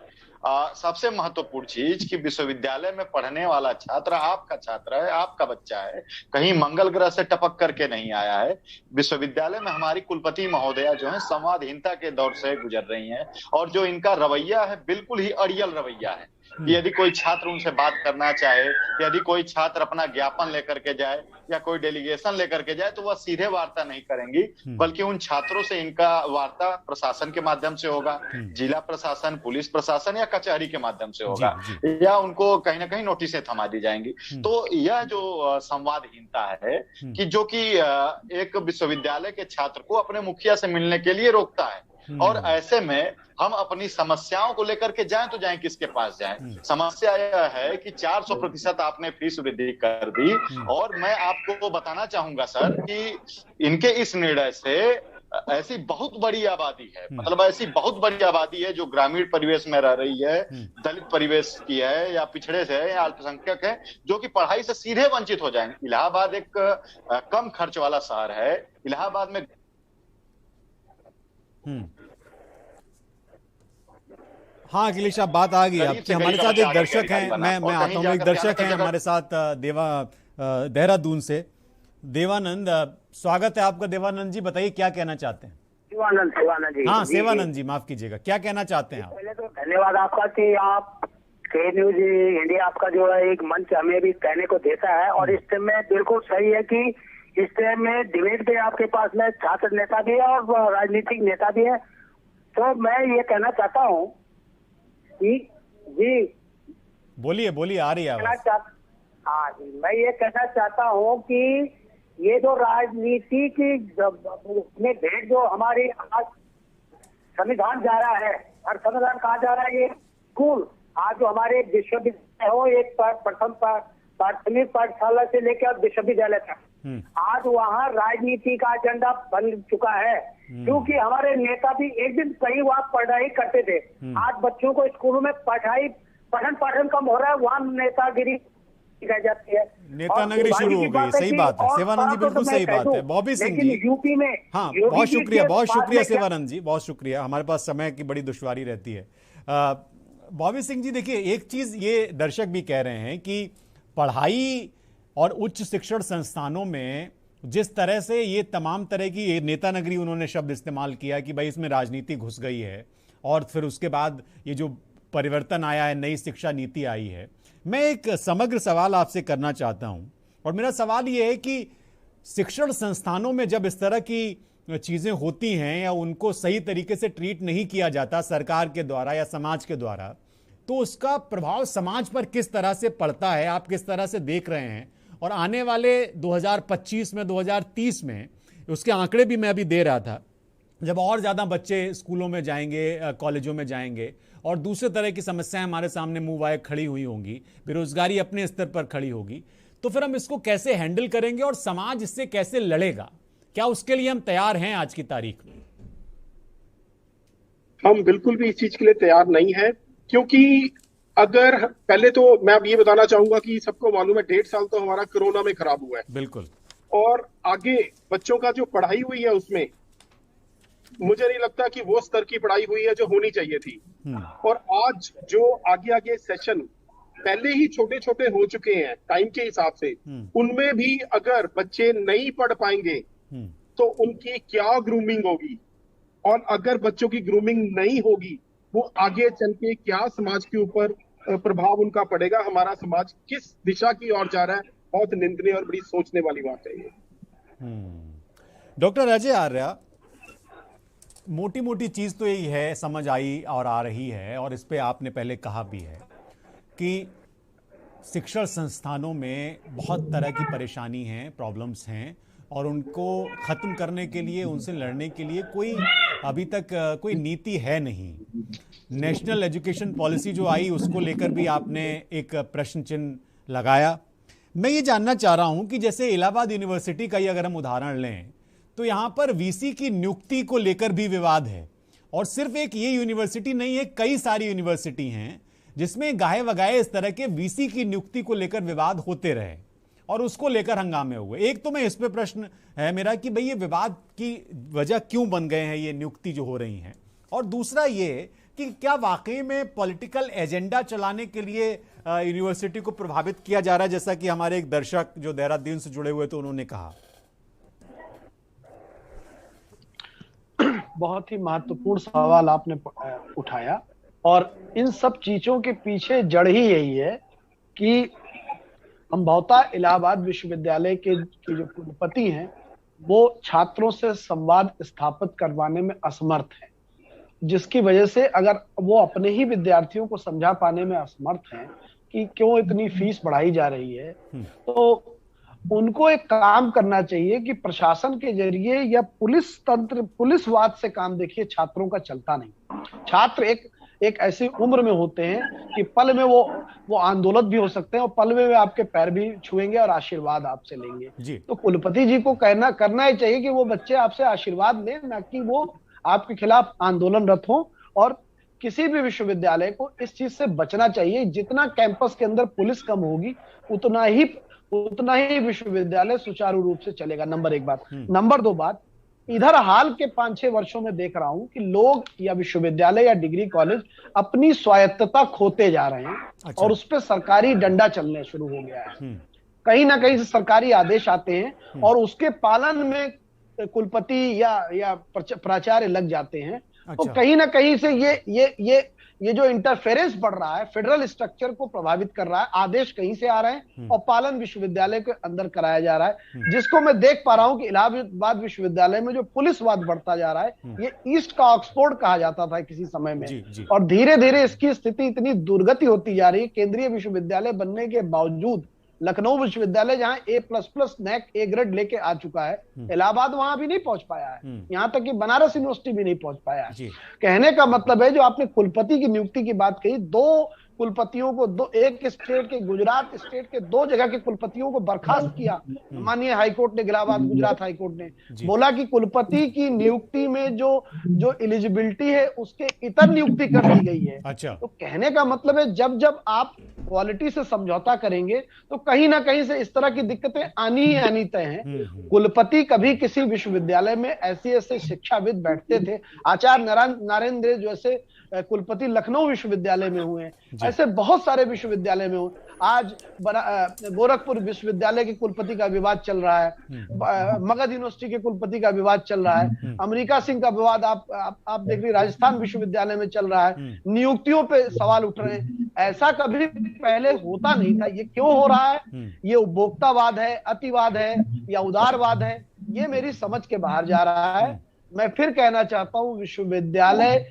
सबसे महत्वपूर्ण चीज कि विश्वविद्यालय में पढ़ने वाला छात्र आपका छात्र है, आपका बच्चा है, कहीं मंगल ग्रह से टपक करके नहीं आया है। विश्वविद्यालय में हमारी कुलपति महोदया जो है संवादहीनता के दौर से गुजर रही हैं, और जो इनका रवैया है बिल्कुल ही अड़ियल रवैया है। यदि कोई छात्र उनसे बात करना चाहे, यदि कोई छात्र अपना ज्ञापन लेकर के जाए या कोई डेलीगेशन लेकर के जाए, तो वह सीधे वार्ता नहीं करेंगी, बल्कि उन छात्रों से इनका वार्ता प्रशासन के माध्यम से होगा, जिला प्रशासन, पुलिस प्रशासन या कचहरी के माध्यम से होगा, या उनको कहीं ना कहीं नोटिसें थमा दी जाएंगी। तो यह जो संवादहीनता है कि जो कि एक विश्वविद्यालय के छात्र को अपने मुखिया से मिलने के लिए रोकता है, और ऐसे में हम अपनी समस्याओं को लेकर के जाएं तो जाएं किसके पास जाएं? समस्या यह है कि 400% आपने फीस वृद्धि कर दी, और मैं आपको बताना चाहूंगा सर कि इनके इस निर्णय से ऐसी बहुत बड़ी आबादी है, मतलब ऐसी बहुत बड़ी आबादी है जो ग्रामीण परिवेश में रह रही है, दलित परिवेश की है, या पिछड़े से है, या अल्पसंख्यक है, जो कि पढ़ाई से सीधे वंचित हो जाएंगे। इलाहाबाद एक कम खर्च वाला शहर है। इलाहाबाद में हाँ अखिलेश, आप बात आ गई आपकी। हमारे साथ एक दर्शक हैं, मैं आता हूँ, एक दर्शक हैं हमारे साथ देहरादून से, देवानंद। स्वागत है आपका देवानंद जी, बताइए क्या कहना चाहते हैं? सेवानंद जी। हाँ सेवानंद जी, माफ कीजिएगा, क्या कहना चाहते हैं आप? पहले तो धन्यवाद आपका कि आप के न्यूज इंडिया आपका जो है एक मंच हमें भी कहने को देता है, और इस टाइम में बिल्कुल सही है कि इस टाइम में डिबेट भी आपके पास में छात्र नेता भी है और राजनीतिक नेता भी है। तो मैं ये कहना चाहता हूँ कि जी बोलिए, आ रही है आवाज। हाँ जी, मैं ये कहना चाहता हूँ कि ये जो राजनीति की उसमें भेंट जो हमारी आज संविधान जा रहा है, और संविधान कहाँ जा रहा है? ये स्कूल आज जो हमारे विश्वविद्यालय हो, एक प्रथम प्राथमिक पाठशाला से लेकर विश्वविद्यालय तक, आज वहाँ राजनीति का एजेंडा बन चुका है क्योंकि हमारे नेता भी एक दिन कहीं वहाँ पढ़ाई करते थे। आज बच्चों को स्कूलों में पठन पाठन कम हो रहा है, वहाँ नेतागिरी रह जाती है, नेता नगरी शुरू हो गई। सही बात है सेवानंद जी, बिल्कुल सही बात है। बॉबी सिंह जी, यूपी में, हाँ बहुत शुक्रिया सेवानंद जी, बहुत शुक्रिया। हमारे पास समय की बड़ी दुश्वारी रहती है। बॉबी सिंह जी, देखिए एक चीज ये दर्शक भी कह रहे हैं कि पढ़ाई और उच्च शिक्षण संस्थानों में जिस तरह से ये तमाम तरह की, ये नेता नगरी उन्होंने शब्द इस्तेमाल किया कि भाई इसमें राजनीति घुस गई है, और फिर उसके बाद ये जो परिवर्तन आया है, नई शिक्षा नीति आई है। मैं एक समग्र सवाल आपसे करना चाहता हूं, और मेरा सवाल ये है कि शिक्षण संस्थानों में जब इस तरह की चीजें होती हैं या उनको सही तरीके से ट्रीट नहीं किया जाता सरकार के द्वारा या समाज के द्वारा, तो उसका प्रभाव समाज पर किस तरह से पड़ता है, आप किस तरह से देख रहे हैं? और आने वाले 2025 में, 2030 में, उसके आंकड़े भी मैं अभी दे रहा था, जब और ज़्यादा बच्चे स्कूलों में जाएंगे, कॉलेजों में जाएंगे, और दूसरे तरह की समस्याएं हमारे सामने मुंह आए खड़ी हुई होंगी, बेरोजगारी अपने स्तर पर खड़ी होगी, तो फिर हम इसको कैसे हैंडल करेंगे और समाज इससे कैसे लड़ेगा? क्या उसके लिए हम तैयार हैं आज की तारीख में? हम बिल्कुल भी इस चीज के लिए तैयार नहीं है, क्योंकि अगर पहले तो मैं अब ये बताना चाहूंगा कि सबको मालूम है 1.5 साल तो हमारा कोरोना में खराब हुआ है। बिल्कुल। और आगे बच्चों का जो पढ़ाई हुई है उसमें मुझे नहीं लगता कि वो स्तर की पढ़ाई हुई है जो होनी चाहिए थी। और आज जो आगे सेशन पहले ही छोटे छोटे हो चुके हैं टाइम के हिसाब से, उनमें भी अगर बच्चे नहीं पढ़ पाएंगे तो उनकी क्या ग्रूमिंग होगी, और अगर बच्चों की ग्रूमिंग नहीं होगी वो आगे चल के क्या समाज के ऊपर प्रभाव उनका पड़ेगा, हमारा समाज किस दिशा की ओर जा रहा है, बहुत निंदनीय और बड़ी सोचने वाली बात है ये। डॉक्टर अजय आर्या, मोटी मोटी चीज तो यही है, समझ आई और आ रही है, और इस पे आपने पहले कहा भी है कि शिक्षण संस्थानों में बहुत तरह की परेशानी है, प्रॉब्लम्स हैं, और उनको खत्म करने के लिए, उनसे लड़ने के लिए कोई अभी तक कोई नीति है नहीं। नेशनल एजुकेशन पॉलिसी जो आई उसको लेकर भी आपने एक प्रश्न चिन्ह लगाया। मैं ये जानना चाह रहा हूं कि जैसे इलाहाबाद यूनिवर्सिटी का ही अगर हम उदाहरण लें, तो यहां पर वीसी की नियुक्ति को लेकर भी विवाद है, और सिर्फ एक ये यूनिवर्सिटी नहीं है, कई सारी यूनिवर्सिटी हैं जिसमें गाहे वगाहे इस तरह के वीसी की नियुक्ति को लेकर विवाद होते रहे और उसको लेकर हंगामे हुए। एक तो मैं इस पे प्रश्न है मेरा कि भाई ये विवाद की वजह क्यों बन गए हैं ये नियुक्ति जो हो रही हैं, और दूसरा ये कि क्या वाकई में पॉलिटिकल एजेंडा चलाने के लिए यूनिवर्सिटी को प्रभावित किया जा रहा है, जैसा कि हमारे एक दर्शक जो देहरादून से जुड़े हुए थे उन्होंने कहा। बहुत ही महत्वपूर्ण सवाल आपने उठाया, और इन सब चीजों के पीछे जड़ ही यही है कि संभवतः इलाहाबाद विश्वविद्यालय के जो कुलपति हैं वो छात्रों से संवाद स्थापित करवाने में असमर्थ हैं, जिसकी वजह से अगर वो अपने ही विद्यार्थियों को समझा पाने में असमर्थ हैं कि क्यों इतनी फीस बढ़ाई जा रही है, तो उनको एक काम करना चाहिए कि प्रशासन के जरिए या पुलिस तंत्र, पुलिसवाद से काम देखिए छात्रों का चलता नहीं। छात्र एक ऐसी उम्र में होते हैं कि पल में वो आंदोलन भी हो सकते हैं, और पल में वे आपके पैर भी छुएंगे और आशीर्वाद आपसे लेंगे। तो कुलपति जी को करना ही चाहिए कि वो बच्चे आपसे आशीर्वाद लें, ना कि वो आपके खिलाफ आंदोलनरत हो। और किसी भी विश्वविद्यालय को इस चीज से बचना चाहिए, जितना कैंपस के अंदर पुलिस कम होगी उतना ही विश्वविद्यालय सुचारू रूप से चलेगा। नंबर 1 बात। नंबर 2 बात, इधर हाल के 5-6 वर्षों में देख रहा हूं कि लोग या विश्वविद्यालय या डिग्री कॉलेज अपनी स्वायत्तता खोते जा रहे हैं। और उस पर सरकारी डंडा चलने शुरू हो गया है। कहीं ना कहीं से सरकारी आदेश आते हैं और उसके पालन में कुलपति या प्राचार्य लग जाते हैं। तो कहीं ना कहीं से ये जो इंटरफेरेंस बढ़ रहा है, फेडरल स्ट्रक्चर को प्रभावित कर रहा है। आदेश कहीं से आ रहे हैं और पालन विश्वविद्यालय के अंदर कराया जा रहा है, जिसको मैं देख पा रहा हूं कि इलाहाबाद विश्वविद्यालय में जो पुलिसवाद बढ़ता जा रहा है, ये ईस्ट का ऑक्सफोर्ड कहा जाता था किसी समय में। और धीरे धीरे इसकी स्थिति इतनी दुर्गति होती जा रही है। केंद्रीय विश्वविद्यालय बनने के बावजूद लखनऊ विश्वविद्यालय जहां A++ नैक A ग्रेड लेके आ चुका है, इलाहाबाद वहां भी नहीं पहुंच पाया है। यहां तक कि बनारस यूनिवर्सिटी भी नहीं पहुंच पाया है। कहने का मतलब है, जो आपने कुलपति की नियुक्ति की बात कही, 2 कुलपतियों को एक स्टेट के, गुजरात स्टेट के 2 जगह के कुलपतियों को बर्खास्त किया। माननीय हाईकोर्ट ने, इलाहाबाद गुजरात हाईकोर्ट ने बोला कि कुलपति की नियुक्ति में जो एलिजिबिलिटी है उसके इतर नियुक्ति कर दी गई है। अच्छा। तो कहने का मतलब है जब जब आप क्वालिटी से समझौता करेंगे तो कहीं ना कहीं से इस तरह की दिक्कतें आनी ही आनी तय हैं। कुलपति कभी किसी विश्वविद्यालय में ऐसे शिक्षाविद बैठते थे, आचार्य नारेंद्र जैसे कुलपति लखनऊ विश्वविद्यालय में हुए, ऐसे बहुत सारे विश्वविद्यालय में हुए। आज गोरखपुर विश्वविद्यालय के कुलपति का विवाद चल रहा है, मगध यूनिवर्सिटी के कुलपति का विवाद चल रहा है, अमेरिका सिंह का विवाद आप देख रही राजस्थान विश्वविद्यालय में चल रहा है, नियुक्तियों पे सवाल उठ रहे हैं। ऐसा कभी पहले होता नहीं था। ये क्यों हो रहा है? ये उपभोक्तावाद है, अतिवाद है या उदारवाद है? ये मेरी समझ के बाहर जा रहा है। मैं फिर कहना चाहता हूं, विश्वविद्यालय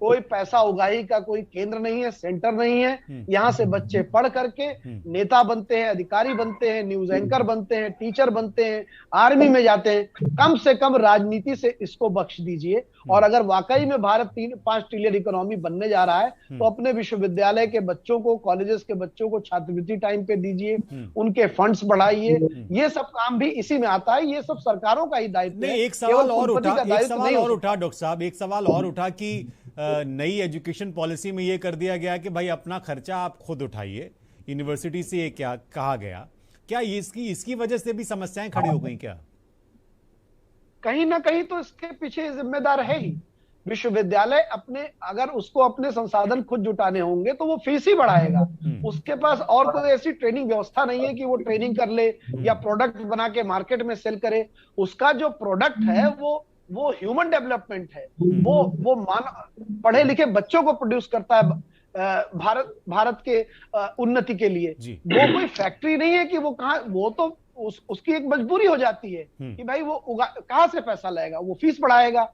कोई पैसा उगाही का कोई केंद्र नहीं है, सेंटर नहीं है। यहाँ से बच्चे पढ़ करके नेता बनते हैं, अधिकारी बनते हैं, न्यूज एंकर बनते हैं, टीचर बनते हैं, आर्मी में जाते हैं। कम से कम राजनीति से इसको बख्श दीजिए। और अगर वाकई में भारत 3-5 ट्रिलियन इकोनॉमी बनने जा रहा है तो अपने विश्वविद्यालय के बच्चों को, कॉलेजेस के बच्चों को छात्रवृत्ति टाइम पे दीजिए, उनके फंड्स बढ़ाइए। ये सब काम भी इसी में आता है। ये सब सरकारों का ही दायित्व है। एक सवाल और उठा डॉक्टर साहब, एक सवाल और उठा कि नई एजुकेशन पॉलिसी में यह कर दिया गया कि भाई अपना खर्चा आप खुद उठाइए। यूनिवर्सिटी से ये क्या कहा गया? क्या इसकी वजह से भी समस्याएं खड़ी हो गई क्या? कहीं ना कहीं तो इसके पीछे जिम्मेदार है ही विश्वविद्यालय। अगर उसको अपने संसाधन खुद जुटाने होंगे तो वो फीस ही बढ़ाएगा। उसके पास और कोई ऐसी ट्रेनिंग व्यवस्था नहीं है कि वो ट्रेनिंग कर ले या प्रोडक्ट बना के मार्केट में सेल करे। उसका जो प्रोडक्ट है वो ह्यूमन डेवलपमेंट है। वो पढ़े लिखे बच्चों को प्रोड्यूस करता है भारत के उन्नति के लिए। वो कोई फैक्ट्री नहीं है कि वो तो उसकी एक मजबूरी हो जाती है कि भाई वो कहां से पैसा लाएगा, वो फीस बढ़ाएगा।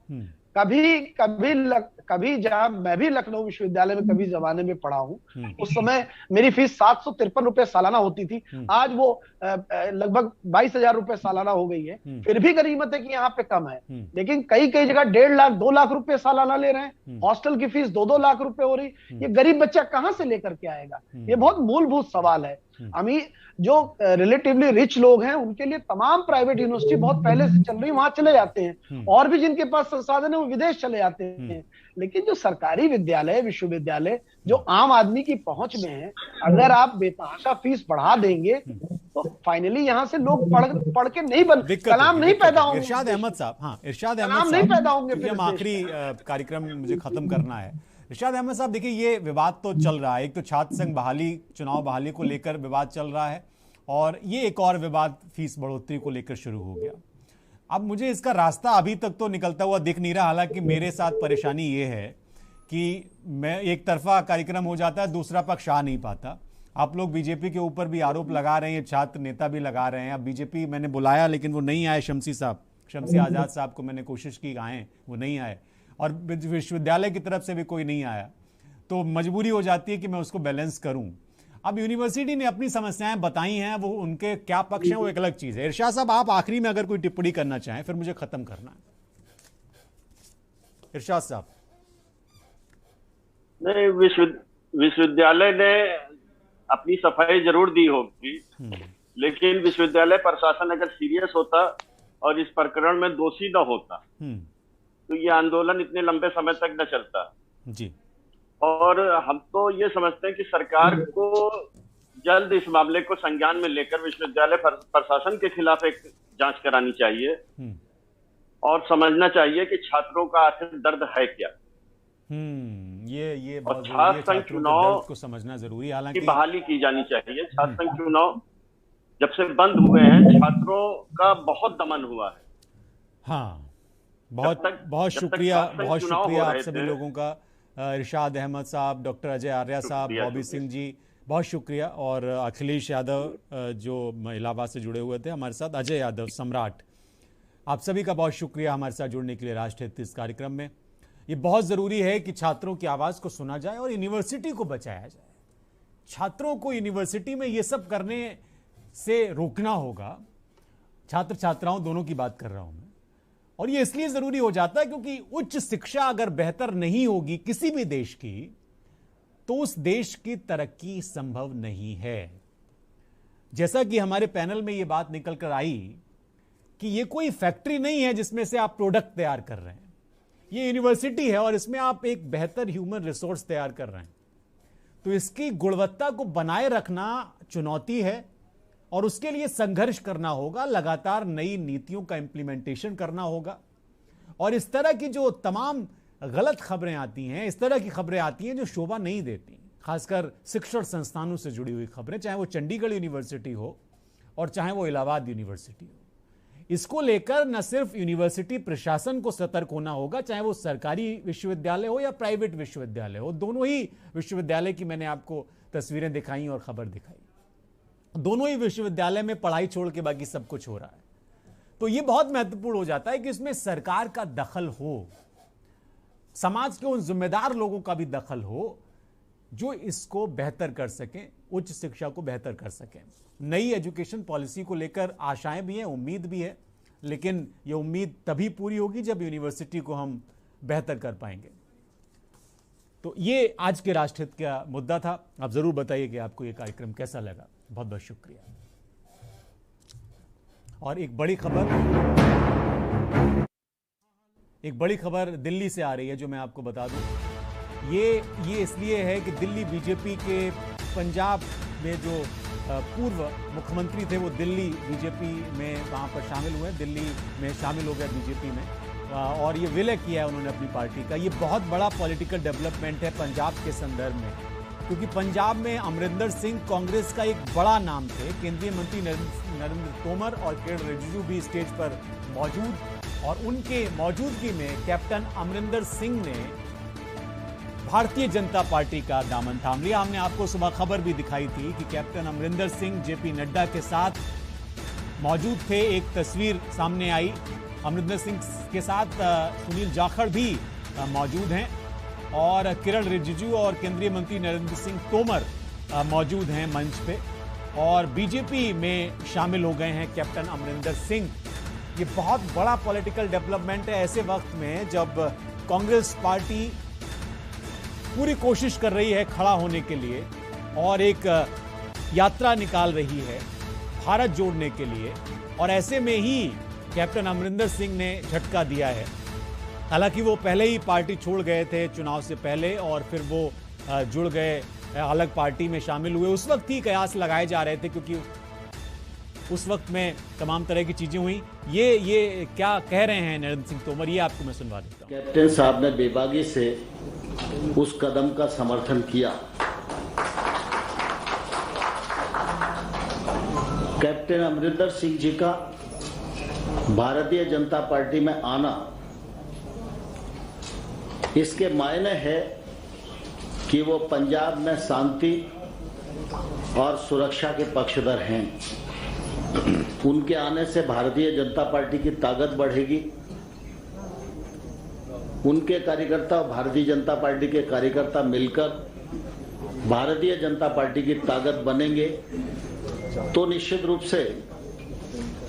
कभी जहां मैं भी लखनऊ विश्वविद्यालय में कभी जमाने में पढ़ा हूं, उस समय मेरी फीस 753 रुपए सालाना होती थी। आज वो लगभग 22,000 रुपए सालाना हो गई है। फिर भी गनीमत है कि यहाँ पे कम है, लेकिन कई जगह 1.5 लाख 2 लाख रुपए सालाना ले रहे हैं। हॉस्टल की फीस 2-2 लाख रुपए हो रही। ये गरीब बच्चा कहां से लेकर के आएगा? ये बहुत मूलभूत सवाल है। जो रिलेटिवली रिच लोग हैं उनके लिए तमाम प्राइवेट यूनिवर्सिटी बहुत पहले से चल रही, वहां चले जाते हैं। और भी जिनके पास संसाधन है वो विदेश चले जाते हैं। लेकिन जो सरकारी विद्यालय, विश्वविद्यालय जो आम आदमी की पहुंच में है, अगर आप बेतहाशा फीस बढ़ा देंगे तो फाइनली यहाँ से लोग पढ़ के नहीं कलाम नहीं पैदा होंगे। इरशाद अहमद साहब, इरशाद अहमद साहब नहीं पैदा होंगे। हम आखिरी कार्यक्रम मुझे खत्म करना है। इरशाद अहमद साहब, देखिए ये विवाद तो चल रहा है। एक तो छात्र संघ चुनाव बहाली को लेकर विवाद चल रहा है, और ये एक और विवाद फीस बढ़ोतरी को लेकर शुरू हो गया। अब मुझे इसका रास्ता अभी तक तो निकलता हुआ दिख नहीं रहा। हालांकि मेरे साथ परेशानी ये है कि मैं एक तरफा कार्यक्रम हो जाता है, दूसरा पक्ष आ नहीं पाता। आप लोग बीजेपी के ऊपर भी आरोप लगा रहे हैं, छात्र नेता भी लगा रहे हैं। अब बीजेपी मैंने बुलाया लेकिन वो नहीं आए। शमसी आजाद साहब को मैंने कोशिश की आए, वो नहीं आए, और विश्वविद्यालय की तरफ से भी कोई नहीं आया। तो मजबूरी हो जाती है कि मैं उसको बैलेंस करूं। अब यूनिवर्सिटी ने अपनी समस्याएं बताई हैं, वो उनके क्या पक्ष हैं वो एक अलग चीज है। इरशाद साहब, आप आखिरी में अगर कोई टिप्पणी करना चाहें, फिर मुझे खत्म करना है। इरशाद साहब। नहीं, विश्वविद्यालय ने अपनी सफाई जरूर दी होगी, लेकिन विश्वविद्यालय प्रशासन अगर सीरियस होता और इस प्रकरण में दोषी न होता तो ये आंदोलन इतने लंबे समय तक न चलता जी। और हम तो ये समझते हैं कि सरकार को जल्द इस मामले को संज्ञान में लेकर विश्वविद्यालय प्रशासन के खिलाफ एक जांच करानी चाहिए और समझना चाहिए कि छात्रों का आखिर दर्द है क्या। ये और छात्र संघ चुनाव को समझना जरूरी है। हालांकि बहाली की जानी चाहिए। छात्र संघ चुनाव जब से बंद हुए हैं, छात्रों का बहुत दमन हुआ है। हाँ, बहुत शुक्रिया आप सभी लोगों का। इरशाद अहमद साहब, डॉक्टर अजय आर्या साहब, बॉबी सिंह जी, बहुत शुक्रिया। और अखिलेश यादव जो इलाहाबाद से जुड़े हुए थे हमारे साथ, अजय यादव सम्राट, आप सभी का बहुत शुक्रिया हमारे साथ जुड़ने के लिए राष्ट्रहित इस कार्यक्रम में। ये बहुत ज़रूरी है कि छात्रों की आवाज़ को सुना जाए और यूनिवर्सिटी को बचाया जाए। छात्रों को यूनिवर्सिटी में ये सब करने से रोकना होगा। छात्र छात्राओं दोनों की बात कर रहा हूं मैं। और ये इसलिए ज़रूरी हो जाता है क्योंकि उच्च शिक्षा अगर बेहतर नहीं होगी किसी भी देश की, तो उस देश की तरक्की संभव नहीं है। जैसा कि हमारे पैनल में यह बात निकल कर आई कि यह कोई फैक्ट्री नहीं है जिसमें से आप प्रोडक्ट तैयार कर रहे हैं, यह यूनिवर्सिटी है और इसमें आप एक बेहतर ह्यूमन रिसोर्स तैयार कर रहे हैं। तो इसकी गुणवत्ता को बनाए रखना चुनौती है और उसके लिए संघर्ष करना होगा, लगातार नई नीतियों का इंप्लीमेंटेशन करना होगा। और इस तरह की जो तमाम गलत खबरें आती हैं, इस तरह की खबरें आती हैं जो शोभा नहीं देती, खासकर शिक्षण संस्थानों से जुड़ी हुई खबरें, चाहे वो चंडीगढ़ यूनिवर्सिटी हो और चाहे वो इलाहाबाद यूनिवर्सिटी हो, इसको लेकर न सिर्फ यूनिवर्सिटी प्रशासन को सतर्क होना होगा, चाहे वो सरकारी विश्वविद्यालय हो या प्राइवेट विश्वविद्यालय हो। दोनों ही विश्वविद्यालय की मैंने आपको तस्वीरें दिखाई और खबर दिखाई। दोनों ही विश्वविद्यालय में पढ़ाई छोड़ के बाकी सब कुछ हो रहा है। तो यह बहुत महत्वपूर्ण हो जाता है कि इसमें सरकार का दखल हो, समाज के उन जिम्मेदार लोगों का भी दखल हो जो इसको बेहतर कर सकें, उच्च शिक्षा को बेहतर कर सकें। नई एजुकेशन पॉलिसी को लेकर आशाएं भी हैं, उम्मीद भी है, लेकिन यह उम्मीद तभी पूरी होगी जब यूनिवर्सिटी को हम बेहतर कर पाएंगे। तो ये आज के राष्ट्रहित का मुद्दा था। आप जरूर बताइए कि आपको यह कार्यक्रम कैसा लगा। बहुत बहुत शुक्रिया। और एक बड़ी खबर दिल्ली से आ रही है जो मैं आपको बता दूं। ये इसलिए है कि दिल्ली बीजेपी के पंजाब में जो पूर्व मुख्यमंत्री थे वो दिल्ली बीजेपी में वहाँ पर शामिल हुए, दिल्ली में शामिल हो गए बीजेपी में, और ये विलय किया है उन्होंने अपनी पार्टी का। ये बहुत बड़ा पॉलिटिकल डेवलपमेंट है पंजाब के संदर्भ में, क्योंकि पंजाब में अमरिंदर सिंह कांग्रेस का एक बड़ा नाम थे। केंद्रीय मंत्री नरेंद्र तोमर और किरण रिजिजू भी स्टेज पर मौजूद, और उनके मौजूदगी में कैप्टन अमरिंदर सिंह ने भारतीय जनता पार्टी का दामन थाम लिया। हमने आपको सुबह खबर भी दिखाई थी कि कैप्टन अमरिंदर सिंह जेपी नड्डा के साथ मौजूद थे। एक तस्वीर सामने आई, अमरिंदर सिंह के साथ सुनील जाखड़ भी मौजूद हैं और किरण रिजिजू और केंद्रीय मंत्री नरेंद्र सिंह तोमर मौजूद हैं मंच पे, और बीजेपी में शामिल हो गए हैं कैप्टन अमरिंदर सिंह। ये बहुत बड़ा पॉलिटिकल डेवलपमेंट है ऐसे वक्त में जब कांग्रेस पार्टी पूरी कोशिश कर रही है खड़ा होने के लिए और एक यात्रा निकाल रही है भारत जोड़ने के लिए, और ऐसे में ही कैप्टन अमरिंदर सिंह ने झटका दिया है। हालांकि वो पहले ही पार्टी छोड़ गए थे चुनाव से पहले, और फिर वो जुड़ गए, अलग पार्टी में शामिल हुए। उस वक्त ही कयास लगाए जा रहे थे, क्योंकि उस वक्त में तमाम तरह की चीजें हुई। ये क्या कह रहे हैं नरेंद्र सिंह तोमर, ये आपको मैं सुनवा देता हूं। कैप्टन साहब ने बेबागी से उस कदम का समर्थन किया। कैप्टन अमरिंदर सिंह जी का भारतीय जनता पार्टी में आना, इसके मायने है कि वो पंजाब में शांति और सुरक्षा के पक्षधर हैं। उनके आने से भारतीय जनता पार्टी की ताकत बढ़ेगी, उनके कार्यकर्ता और भारतीय जनता पार्टी के कार्यकर्ता मिलकर भारतीय जनता पार्टी की ताकत बनेंगे, तो निश्चित रूप से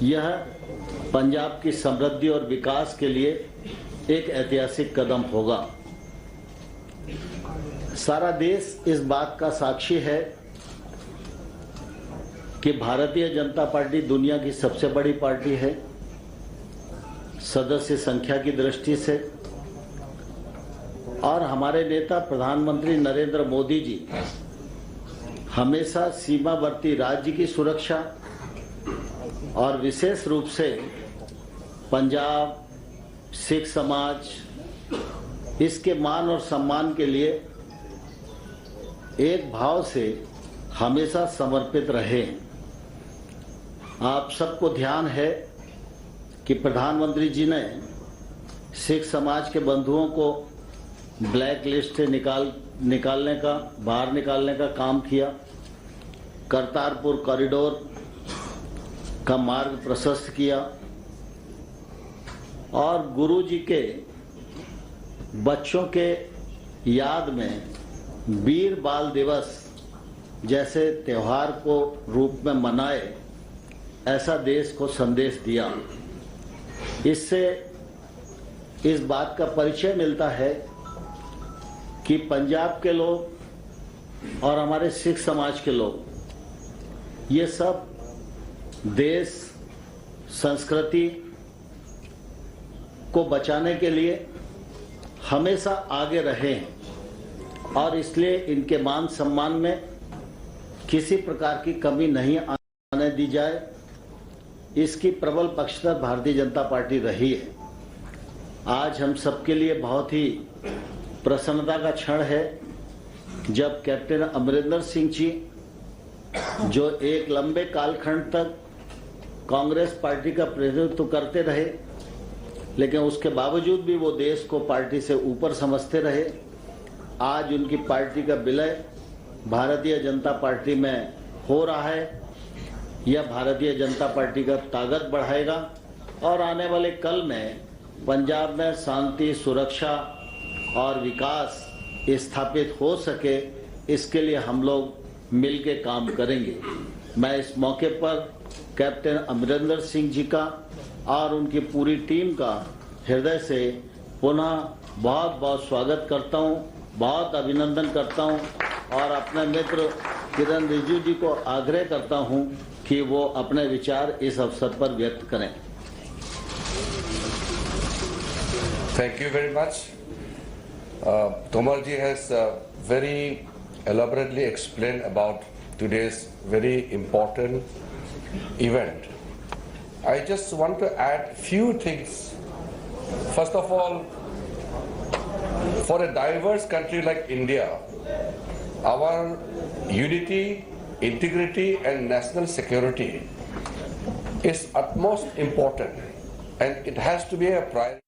यह पंजाब की समृद्धि और विकास के लिए एक ऐतिहासिक कदम होगा। सारा देश इस बात का साक्षी है कि भारतीय जनता पार्टी दुनिया की सबसे बड़ी पार्टी है सदस्य संख्या की दृष्टि से, और हमारे नेता प्रधानमंत्री नरेंद्र मोदी जी हमेशा सीमावर्ती राज्य की सुरक्षा और विशेष रूप से पंजाब सिख समाज, इसके मान और सम्मान के लिए एक भाव से हमेशा समर्पित रहे। आप सबको ध्यान है कि प्रधानमंत्री जी ने सिख समाज के बंधुओं को ब्लैक लिस्ट से बाहर निकालने का काम किया, करतारपुर कॉरिडोर का मार्ग प्रशस्त किया, और गुरु जी के बच्चों के याद में वीर बाल दिवस जैसे त्योहार को रूप में मनाए, ऐसा देश को संदेश दिया। इससे इस बात का परिचय मिलता है कि पंजाब के लोग और हमारे सिख समाज के लोग, ये सब देश संस्कृति को बचाने के लिए हमेशा आगे रहे हैं और इसलिए इनके मान सम्मान में किसी प्रकार की कमी नहीं आने दी जाए, इसकी प्रबल पक्षधर भारतीय जनता पार्टी रही है। आज हम सबके लिए बहुत ही प्रसन्नता का क्षण है जब कैप्टन अमरिंदर सिंह जी, जो एक लंबे कालखंड तक कांग्रेस पार्टी का प्रतिनिधित्व करते रहे, लेकिन उसके बावजूद भी वो देश को पार्टी से ऊपर समझते रहे, आज उनकी पार्टी का विलय भारतीय जनता पार्टी में हो रहा है। यह भारतीय जनता पार्टी का ताकत बढ़ाएगा और आने वाले कल में पंजाब में शांति, सुरक्षा और विकास स्थापित हो सके, इसके लिए हम लोग मिलके काम करेंगे। मैं इस मौके पर कैप्टन अमरिंदर सिंह जी का और उनकी पूरी टीम का हृदय से पुनः बहुत बहुत स्वागत करता हूं, बहुत अभिनंदन करता हूं और अपने मित्र किरण रिजिजू जी को आग्रह करता हूं कि वो अपने विचार इस अवसर पर व्यक्त करें। Thank you very much. Tomalji has very elaborately explained about today's very important event. I just want to add few things. First of all, for a diverse country like India, our unity, integrity and national security is utmost important and it has to be a priority.